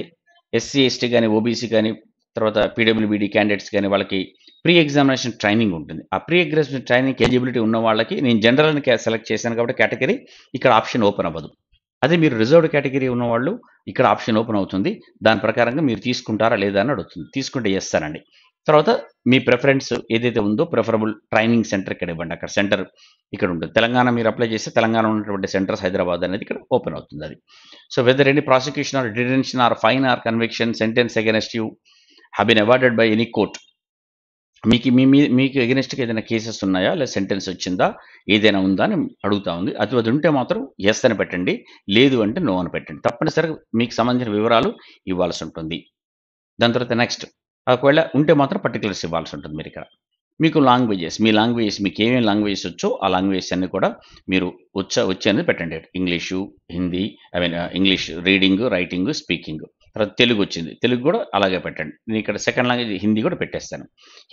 ఎస్సీ, ఎస్టీ గాని, ఓబీసీ గాని తర్వాత పీడబ్ల్యూబీడీ క్యాండిడేట్స్ కానీ వాళ్ళకి ప్రీ ఎగ్జామినేషన్ ట్రైనింగ్ ఉంటుంది. ఆ ప్రీ ఎగ్జామినేషన్ ట్రైనింగ్‌కి ఎలిజిబిలిటీ ఉన్న వాళ్ళకి నేను జనరల్ అని సెలెక్ట్ చేశాను కాబట్టి కేటగరీ ఇక్కడ ఆప్షన్ ఓపెన్ అవ్వదు. అదే మీరు రిజర్వ్డ్ కేటగరీ ఉన్నవాళ్ళు ఇక్కడ ఆప్షన్ ఓపెన్ అవుతుంది. దాని ప్రకారంగా మీరు తీసుకుంటారా లేదా అని అడుగుతుంది. తీసుకుంటే యెస్ అనండి. తర్వాత మీ ప్రిఫరెన్స్ ఏదైతే ఉందో ప్రిఫరబుల్ ట్రైనింగ్ సెంటర్ ఇక్కడ ఇవ్వండి. అక్కడ సెంటర్ ఇక్కడ ఉంటుంది. తెలంగాణ మీరు అప్లై చేస్తే తెలంగాణ ఉన్నటువంటి సెంటర్స్ హైదరాబాద్ అనేది ఇక్కడ ఓపెన్ అవుతుంది అది. So whether any prosecution or detention or fine or conviction sentence against you have been awarded by any court. మీకు ఎగెనిస్ట్‌గా ఏదైనా కేసెస్ ఉన్నాయా? లేదా సెంటెన్స్ వచ్చిందా? ఏదైనా ఉందా? అని అడుగుతా ఉంది. అది ఉంటే మాత్రం యెస్ అని పెట్టండి. లేదు అంటే నో అని పెట్టండి. తప్పనిసరిగా మీకు సంబంధించిన వివరాలు ఇవ్వాల్సి ఉంటుంది. దాని తర్వాత నెక్స్ట్ ఒకవేళ ఉంటే మాత్రం పర్టిక్యులర్స్ ఇవ్వాల్సి ఉంటుంది మీరిక్కడ. మీకు మీ లాంగ్వేజెస్ మీకేమేం లాంగ్వేజెస్ వచ్చో ఆ లాంగ్వేజెస్ అన్నీ కూడా మీరు వచ్చి అనేది పెట్టండి. English, Hindi English reading, writing, speaking. తర్వాత తెలుగు వచ్చింది. తెలుగు కూడా అలాగే పెట్టండి. నేను ఇక్కడ సెకండ్ లాంగ్వేజ్ హిందీ కూడా పెట్టేస్తాను.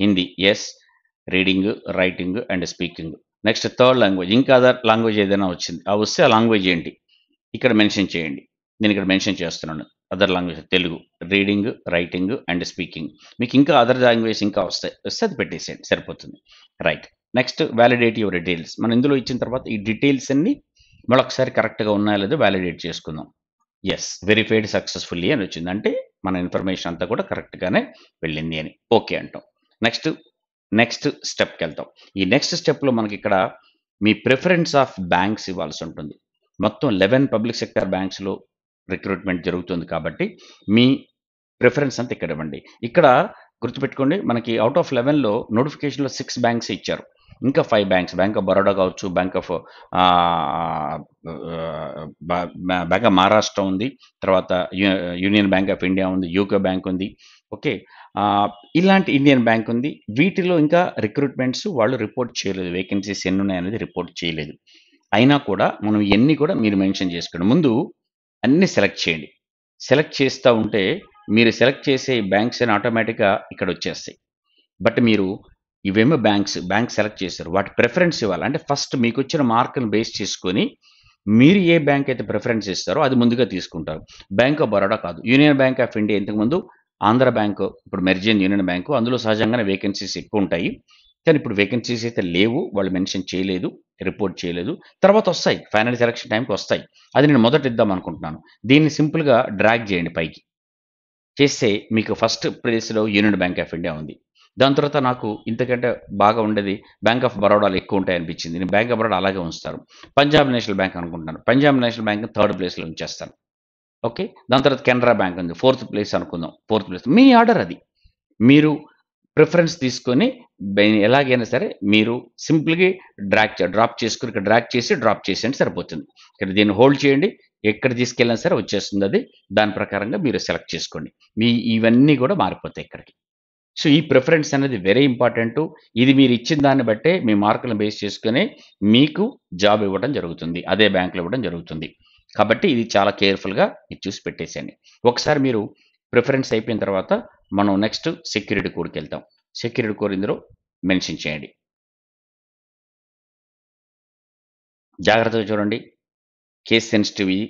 Hindi yes, reading, writing and speaking. Next third language ఇంకా అదర్ లాంగ్వేజ్ ఏదైనా వచ్చింది. వస్తే ఆ లాంగ్వేజ్ ఏంటి? ఇక్కడ మెన్షన్ చేయండి. నేను ఇక్కడ మెన్షన్ చేస్తున్నాను. Other language Telugu, reading, writing and speaking. మీకు ఇంకా అదర్ లాంగ్వేజ్ ఇంకా వస్తే అది పెట్టేసేయండి సరిపోతుంది. Right. Next validate your details. మనం ఇందులో ఇచ్చిన తర్వాత ఈ డీటెయిల్స్ అన్నీ మరొకసారి కరెక్ట్‌గా ఉన్నాయో లేదో వ్యాలిడేట్ చేసుకుందాం. యెస్ వెరిఫైడ్ సక్సెస్‌ఫుల్లీ అని వచ్చింది. అంటే మన ఇన్ఫర్మేషన్ అంతా కూడా కరెక్ట్‌గానే వెళ్ళింది అని. ఓకే అంటాం. నెక్స్ట్ స్టెప్‌కెళ్తాం. ఈ నెక్స్ట్ స్టెప్‌లో మనకిక్కడ మీ ప్రిఫరెన్స్ ఆఫ్ బ్యాంక్స్ ఇవ్వాల్సి ఉంటుంది. మొత్తం 11 పబ్లిక్ సెక్టార్ బ్యాంక్స్‌లో రిక్రూట్‌మెంట్ జరుగుతుంది కాబట్టి మీ ప్రిఫరెన్స్ అంతా ఇక్కడ ఇవ్వండి. ఇక్కడ గుర్తుపెట్టుకోండి మనకి ఔట్ ఆఫ్ 11లో నోటిఫికేషన్‌లో 6 బ్యాంక్స్ ఇచ్చారు. ఇంకా 5 బ్యాంక్స్ బ్యాంక్ ఆఫ్ బరోడా కావచ్చు, బ్యాంక్ ఆఫ్ మహారాష్ట్ర ఉంది. తర్వాత యూనియన్ బ్యాంక్ ఆఫ్ ఇండియా ఉంది. యూకో బ్యాంక్ ఉంది. ఓకే. ఇలాంటి ఇండియన్ బ్యాంక్ ఉంది. వీటిలో ఇంకా రిక్రూట్‌మెంట్స్ వాళ్ళు రిపోర్ట్ చేయలేదు. వేకెన్సీస్ ఎన్నున్నాయనేది రిపోర్ట్ చేయలేదు. అయినా కూడా మనం ఇయన్నీ కూడా మీరు మెన్షన్ చేసుకోండి. ముందు అన్నీ సెలెక్ట్ చేయండి. సెలెక్ట్ చేస్తా ఉంటే మీరు సెలెక్ట్ చేసే బ్యాంక్స్ అని ఆటోమేటిక్‌గా ఇక్కడొచ్చేస్తాయి. బట్ మీరు ఇవేమో బ్యాంక్ సెలెక్ట్ చేశారు. వాటి ప్రిఫరెన్స్ ఇవ్వాలి. అంటే ఫస్ట్ మీకొచ్చిన మార్కుని బేస్ చేసుకొని మీరు ఏ బ్యాంక్ అయితే ప్రిఫరెన్స్ ఇస్తారో అది ముందుగా తీసుకుంటారు. బ్యాంక్ ఆఫ్ బరోడా కాదు. యూనియన్ బ్యాంక్ ఆఫ్ ఇండియా ఇంతకుముందు ఆంధ్ర బ్యాంకు, ఇప్పుడు మెర్జ్ యూనియన్ బ్యాంకు అందులో సహజంగానే వేకెన్సీస్ ఎక్కువుంటాయి. కానీ ఇప్పుడు వేకెన్సీస్ అయితే లేవు. వాళ్ళు మెన్షన్ చేయలేదు. రిపోర్ట్ చేయలేదు. తర్వాత వస్తాయి. ఫైనల్ సెలక్షన్ టైంకి వస్తాయి. అది నేను మొదట ఇద్దాం అనుకుంటున్నాను. దీన్ని సింపుల్‌గా డ్రాగ్ చేయండి పైకి. చేస్తే మీకు ఫస్ట్ ప్లేస్‌లో యూనియన్ బ్యాంక్ ఆఫ్ ఇండియా ఉంది. దాని తర్వాత నాకు ఇంతకంటే బాగా ఉండేది బ్యాంక్ ఆఫ్ బరోడాలో ఎక్కువ ఉంటాయనిపించింది. నేను బ్యాంక్ ఆఫ్ బరోడా అలాగే ఉంచుతాను. పంజాబ్ నేషనల్ బ్యాంక్ అనుకుంటున్నాను. పంజాబ్ నేషనల్ బ్యాంక్‌ని థర్డ్ ప్లేస్‌లో ఉంచేస్తాను. ఓకే. దాని తర్వాత కెనరా బ్యాంక్ ఉంది. ఫోర్త్ ప్లేస్ అనుకుందాం. Fourth place. మీ ఆర్డర్ అది. మీరు ప్రిఫరెన్స్ తీసుకొని ఎలాగైనా సరే మీరు సింపుల్‌గా డ్రాప్ చేసుకొని ఇక్కడ డ్రాప్ చేసేయండి సరిపోతుంది. ఇక్కడ దీన్ని హోల్డ్ చేయండి. ఎక్కడ తీసుకెళ్ళినా సరే వచ్చేస్తుంది అది. దాని ప్రకారంగా మీరు సెలెక్ట్ చేసుకోండి. ఇవన్నీ కూడా మారిపోతాయి ఇక్కడికి. సో, ఈ ప్రిఫరెన్స్ అనేది వెరీ ఇంపార్టెంటు. ఇది మీరు ఇచ్చిన దాన్ని బట్టే మీ మార్కులను బేస్ చేసుకొని మీకు జాబ్ ఇవ్వడం జరుగుతుంది. అదే బ్యాంక్‌లో ఇవ్వడం జరుగుతుంది. కాబట్టి ఇది చాలా కేర్‌ఫుల్‌గా ఇది చూసి పెట్టేసేయండి. ఒకసారి మీరు ప్రిఫరెన్స్ అయిపోయిన తర్వాత మనం నెక్స్ట్ సెక్యూరిటీ కోడ్‌కెళ్తాం. సెక్యూరిటీ కోడ్ ఇందులో మెన్షన్ చేయండి. జాగ్రత్తగా చూడండి. కేస్ సెన్సిటివ్ ఇయి.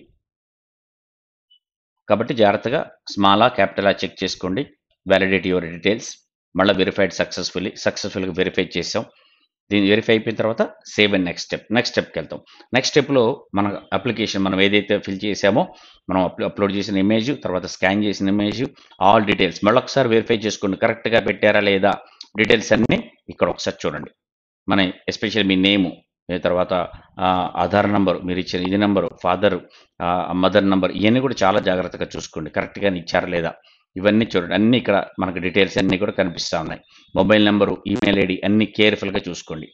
కాబట్టి జాగ్రత్తగా స్మాలా, క్యాపిటలా చెక్ చేసుకోండి. Validate your details. మళ్ళా వెరిఫైడ్ సక్సెస్‌ఫుల్‌గా వెరిఫై చేసాం. దీన్ని వెరిఫై అయిపోయిన తర్వాత సేవ్ అండ్ నెక్స్ట్ స్టెప్‌కెళ్తాం. నెక్స్ట్ స్టెప్‌లో మన అప్లికేషన్ మనం ఏదైతే ఫిల్ చేసామో మనం అప్‌లోడ్ చేసిన ఇమేజ్, తర్వాత స్కాన్ చేసిన ఇమేజ్, ఆల్ డీటెయిల్స్ మళ్ళొకసారి వెరిఫై చేసుకోండి. కరెక్ట్‌గా పెట్టారా లేదా డీటెయిల్స్ అన్నీ ఇక్కడ ఒకసారి చూడండి. మన ఎస్పెషల్లీ మీ నేము, తర్వాత ఆధార్ నంబర్ మీరిచ్చిన ఇది నంబరు, ఫాదరు, మదర్ నంబర్ ఇయన్నీ కూడా చాలా జాగ్రత్తగా చూసుకోండి. కరెక్ట్‌గానే ఇచ్చారా లేదా? ఇవన్నీ చూడండి. అన్నీ ఇక్కడ మనకు డీటెయిల్స్ అన్నీ కూడా కనిపిస్తా ఉన్నాయి. మొబైల్ నంబరు, ఈమెయిల్ ఐడీ అన్నీ కేర్‌ఫుల్‌గా చూసుకోండి.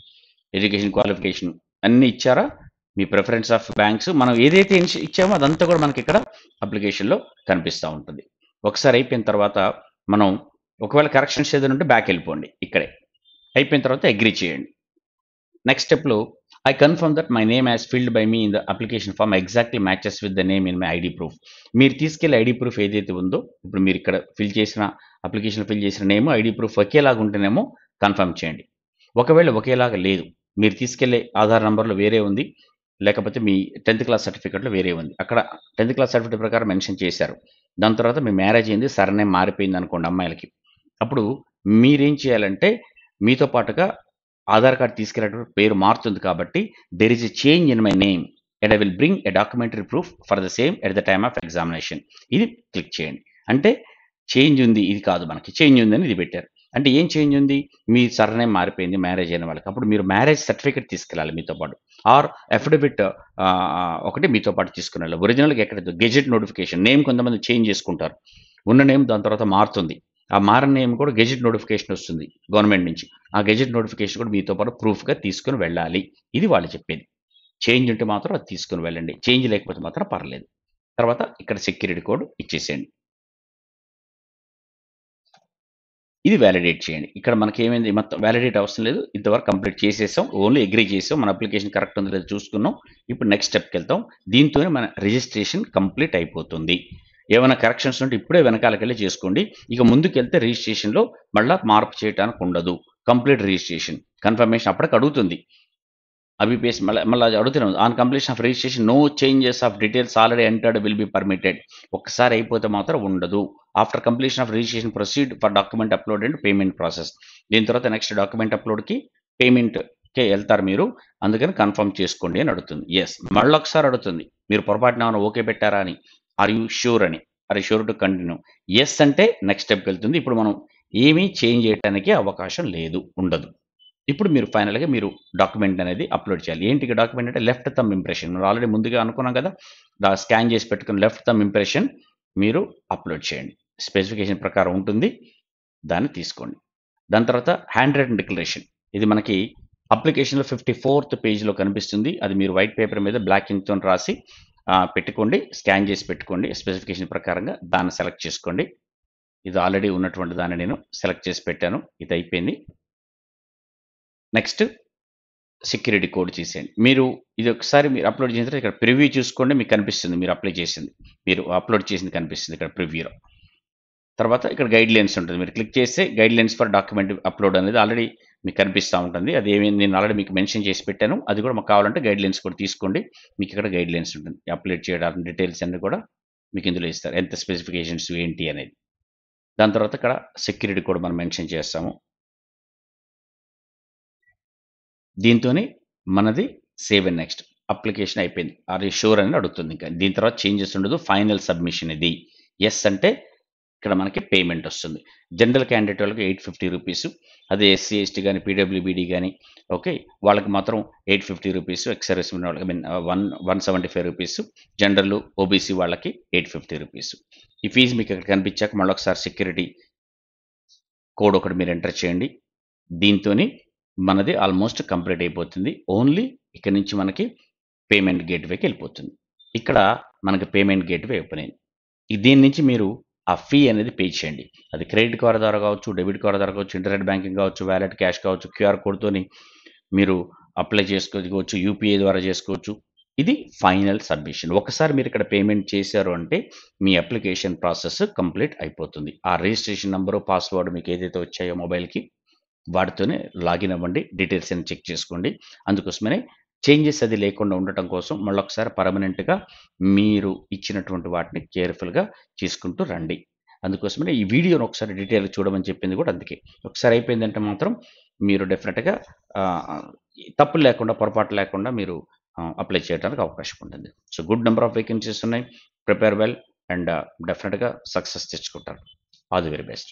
ఎడ్యుకేషన్ క్వాలిఫికేషన్ అన్నీ ఇచ్చారా? మీ ప్రిఫరెన్స్ ఆఫ్ బ్యాంక్స్ మనం ఏదైతే ఇచ్చామో అదంతా కూడా మనకిక్కడ అప్లికేషన్‌లో కనిపిస్తా ఉంటుంది. ఒకసారి అయిపోయిన తర్వాత మనం ఒకవేళ కరెక్షన్స్ ఏదైనా ఉంటే బ్యాక్ వెళ్ళిపోండి ఇక్కడే. అయిపోయిన తర్వాత అగ్రీ చేయండి. నెక్స్ట్ స్టెప్‌లో I confirm that my name as filled by me in the application form ఎగ్జాక్ట్‌లీ matches with the name in my ID proof. మీరు తీసుకెళ్ళే ఐడీ ప్రూఫ్ ఏదైతే ఉందో, ఇప్పుడు మీరు ఇక్కడ అప్లికేషన్‌లో ఫిల్ చేసిన నేమ్, ఐడీ ప్రూఫ్ ఒకేలాగా ఉంటేనేమో కన్ఫర్మ్ చేయండి. ఒకవేళ ఒకేలాగా లేదు, మీరు తీసుకెళ్ళే ఆధార్ నంబర్‌లో వేరే ఉంది, లేకపోతే మీ 10థ్ క్లాస్ సర్టిఫికేట్‌లో వేరే ఉంది. అక్కడ 10థ్ క్లాస్ సర్టిఫికేట్ ప్రకారం మెన్షన్ చేశారు. దాని తర్వాత మీ మ్యారేజ్ అయింది, సర్‌నేమ్ మారిపోయిందనుకోండి అమ్మాయిలకి. అప్పుడు మీరేం చేయాలంటే మీతో పాటుగా ఆధార్ కార్డ్ తీసుకెళ్ళేటప్పుడు పేరు మారుతుంది కాబట్టి there is a change in my name and I will bring a documentary proof for the same at the time of examination. ఇది క్లిక్ చేయండి. అంటే చేంజ్ ఉంది, ఇది కాదు, మనకి చేంజ్ ఉందని ఇది పెట్టారు. అంటే ఏం చేంజ్ ఉంది? మీ సర్‌నేమ్ మారిపోయింది మ్యారేజ్ అయిన వాళ్ళకి. అప్పుడు మీరు మ్యారేజ్ సర్టిఫికేట్ తీసుకెళ్ళాలి మీతో పాటు. ఆర్ అఫిడవిట్ ఒకటి మీతో పాటు తీసుకునెళ్ళాలి. ఒరిజినల్‌గా ఎక్కడ గెజెట్ నోటిఫికేషన్ నేమ్ కొంతమంది చేంజ్ చేసుకుంటారు. ఉన్న నేమ్ దాని తర్వాత మారుతుంది. ఆ మారిన నేమ్ కూడా గెజెట్ నోటిఫికేషన్ వస్తుంది గవర్నమెంట్ నుంచి. ఆ గెజెట్ నోటిఫికేషన్ కూడా మీతో పాటు ప్రూఫ్‌గా తీసుకొని వెళ్ళాలి. ఇది వాళ్ళు చెప్పేది. చేంజ్ ఉంటే మాత్రం అది తీసుకొని వెళ్ళండి. చేంజ్ లేకపోతే మాత్రం పర్లేదు. తర్వాత ఇక్కడ సెక్యూరిటీ కోడ్ ఇచ్చేసేయండి. ఇది వాలిడేట్ చేయండి. ఇక్కడ మనకేమైంది, మొత్తం వాలిడేట్ అవసరం లేదు. ఇంతవరకు కంప్లీట్ చేసేసాం. ఓన్లీ అగ్రీ చేసాం. మన అప్లికేషన్ కరెక్ట్ ఉందో లేదో చూసుకున్నాం. ఇప్పుడు నెక్స్ట్ స్టెప్‌కెళ్తాం. దీంతోనే మన రిజిస్ట్రేషన్ కంప్లీట్ అయిపోతుంది. ఏమైనా కరెక్షన్స్ ఉంటే ఇప్పుడే వెనకాలకెళ్ళి చేసుకోండి. ఇక ముందుకెళ్తే రిజిస్ట్రేషన్‌లో మళ్ళా మార్పు చేయటానికి ఉండదు. Complete registration. కన్ఫర్మేషన్ అప్పటికి అడుగుతుంది. అబిపిఎస్ మళ్ళా అడుగుతున్నాం. On completion of registration no changes of details already entered will be permitted. ఒక్కసారి అయిపోతే మాత్రం ఉండదు. After completion of registration proceed for document upload and payment process. దీని తర్వాత నెక్స్ట్ డాక్యుమెంట్ అప్లోడ్‌కి పేమెంట్‌కే ఎళ్తారు మీరు. అందుకని కన్ఫర్మ్ చేసుకోండి అని అడుగుతుంది. యెస్. మళ్ళొకసారి అడుగుతుంది. మీరు పొరపాటున ఏమైనా ఓకే పెట్టారా అని. ఆర్ యూ ష్యూర్ అని. Are you sure to continue. Yes అంటే నెక్స్ట్ స్టెప్‌కెళ్తుంది. ఇప్పుడు మనం ఏమీ చేంజ్ చేయటానికి అవకాశం లేదు. ఉండదు. ఇప్పుడు మీరు ఫైనల్‌గా డాక్యుమెంట్ అనేది అప్లోడ్ చేయాలి. ఏంటి డాక్యుమెంట్ అంటే లెఫ్ట్ థంబ్ ఇంప్రెషన్. మనం ఆల్రెడీ ముందుగా అనుకున్నాం కదా! స్కాన్ చేసి పెట్టుకున్న లెఫ్ట్ థంబ్ ఇంప్రెషన్ మీరు అప్లోడ్ చేయండి. స్పెసిఫికేషన్ ప్రకారం ఉంటుంది. దాన్ని తీసుకోండి. దాని తర్వాత హ్యాండ్ రిటెన్ డిక్లరేషన్. ఇది మనకి అప్లికేషన్‌లో 54థ్ పేజ్‌లో కనిపిస్తుంది. అది మీరు వైట్ పేపర్ మీద బ్లాక్ ఇంక్‌తోని రాసి పెట్టుకోండి. స్కాన్ చేసి పెట్టుకోండి. స్పెసిఫికేషన్ ప్రకారంగా దాన్ని సెలెక్ట్ చేసుకోండి. ఇది ఆల్రెడీ ఉన్నటువంటి దాన్ని నేను సెలెక్ట్ చేసి పెట్టాను. ఇది అయిపోయింది. నెక్స్ట్ సెక్యూరిటీ కోడ్ చేసేయండి. ఇది ఒకసారి మీరు అప్లోడ్ చేసిన తర్వాత ఇక్కడ ప్రివ్యూ చూసుకోండి. మీకు కనిపిస్తుంది మీరు అప్లై చేసింది. మీరు అప్లోడ్ చేసింది కనిపిస్తుంది ఇక్కడ ప్రివ్యూలో. తర్వాత ఇక్కడ గైడ్‌లైన్స్ ఉంటుంది. మీరు క్లిక్ చేస్తే గైడ్‌లైన్స్ ఫర్ డాక్యుమెంట్ అప్లోడ్ అనేది ఆల్రెడీ మీకు కనిపిస్తా ఉంటుంది. నేను ఆల్రెడీ మీకు మెన్షన్ చేసి పెట్టాను. అది కూడా మాకు కావాలంటే గైడ్‌లైన్స్ కూడా తీసుకోండి. మీకు ఇక్కడ గైడ్‌లైన్స్ ఉంటుంది. అప్లోడ్ చేయడానికి డీటెయిల్స్ అన్నీ కూడా మీకు ఇందులో ఇస్తారు. ఎంత స్పెసిఫికేషన్స్ ఏంటి అనేది. దాని తర్వాత ఇక్కడ సెక్యూరిటీ కోడ్ మనం మెన్షన్ చేస్తాము. దీంతోని మనది సేవ్ అండ్ నెక్స్ట్ అప్లికేషన్ అయిపోయింది. ఆర్ యూ ష్యూర్ అని అడుగుతుంది. ఇంకా దీని తర్వాత చేంజెస్ ఉండదు. ఫైనల్ సబ్మిషన్ ఇది. యెస్ అంటే ఇక్కడ మనకి పేమెంట్ వస్తుంది. జనరల్ క్యాండిడేట్ వాళ్ళకి ₹850. అదే ఎస్సీ, ఎస్టీ గాని, పీడబ్ల్యూబీడీ గాని ఓకే. వాళ్ళకి మాత్రం ₹850. ఎక్స్ సర్వీస్‌మెన్ వాళ్ళకి ₹175. జనరల్, ఓబీసీ వాళ్ళకి ₹850. ఈ ఫీజ్ మీకు ఇక్కడ కనిపించాక మళ్ళొకసారి సెక్యూరిటీ కోడ్ ఒకటి మీరు ఎంటర్ చేయండి. దీంతోని మనది ఆల్మోస్ట్ కంప్లీట్ అయిపోతుంది. ఓన్లీ ఇక్కడి నుంచి మనకి పేమెంట్ గేట్‌వేకి వెళ్ళిపోతుంది. ఇక్కడ మనకి పేమెంట్ గేట్‌వే ఓపెన్ అయింది. దీని నుంచి మీరు ఆ ఫీ అనేది పే చేయండి. అది క్రెడిట్ కార్డ్ ద్వారా కావచ్చు, డెబిట్ కార్డ్ ద్వారా కావచ్చు, ఇంటర్నెట్ బ్యాంకింగ్ కావచ్చు, వాలెట్ క్యాష్ కావచ్చు, క్యూఆర్ కోడ్‌తోని మీరు అప్లై చేసుకోవచ్చు, యూపీఐ ద్వారా చేసుకోవచ్చు. ఇది ఫైనల్ సబ్మిషన్. ఒకసారి మీరు ఇక్కడ పేమెంట్ చేశారు అంటే మీ అప్లికేషన్ ప్రాసెస్ కంప్లీట్ అయిపోతుంది. ఆ రిజిస్ట్రేషన్ నంబరు, పాస్వర్డ్ మీకు ఏదైతే వచ్చాయో మొబైల్‌కి వాటితోనే లాగిన్ అవ్వండి. డీటెయిల్స్ అన్ని చెక్ చేసుకోండి. అందుకోసమనే చేంజెస్ అది లేకుండా ఉండటం కోసం మళ్ళొకసారి పర్మనెంట్‌గా మీరు ఇచ్చినటువంటి వాటిని కేర్‌ఫుల్‌గా చేసుకుంటూ రండి. అందుకోసమనే ఈ వీడియోని ఒకసారి డీటెయిల్‌గా చూడమని చెప్పింది కూడా అందుకే. ఒకసారి అయిపోయిందంటే మాత్రం మీరు డెఫినిట్‌గా తప్పులు లేకుండా, పొరపాటు లేకుండా మీరు అప్లై చేయడానికి అవకాశం ఉంటుంది. So, good number of vacancies ఉన్నాయి. ప్రిపేర్ వెల్ అండ్ డెఫినిట్‌గా సక్సెస్ తెచ్చుకుంటారు. All the very best.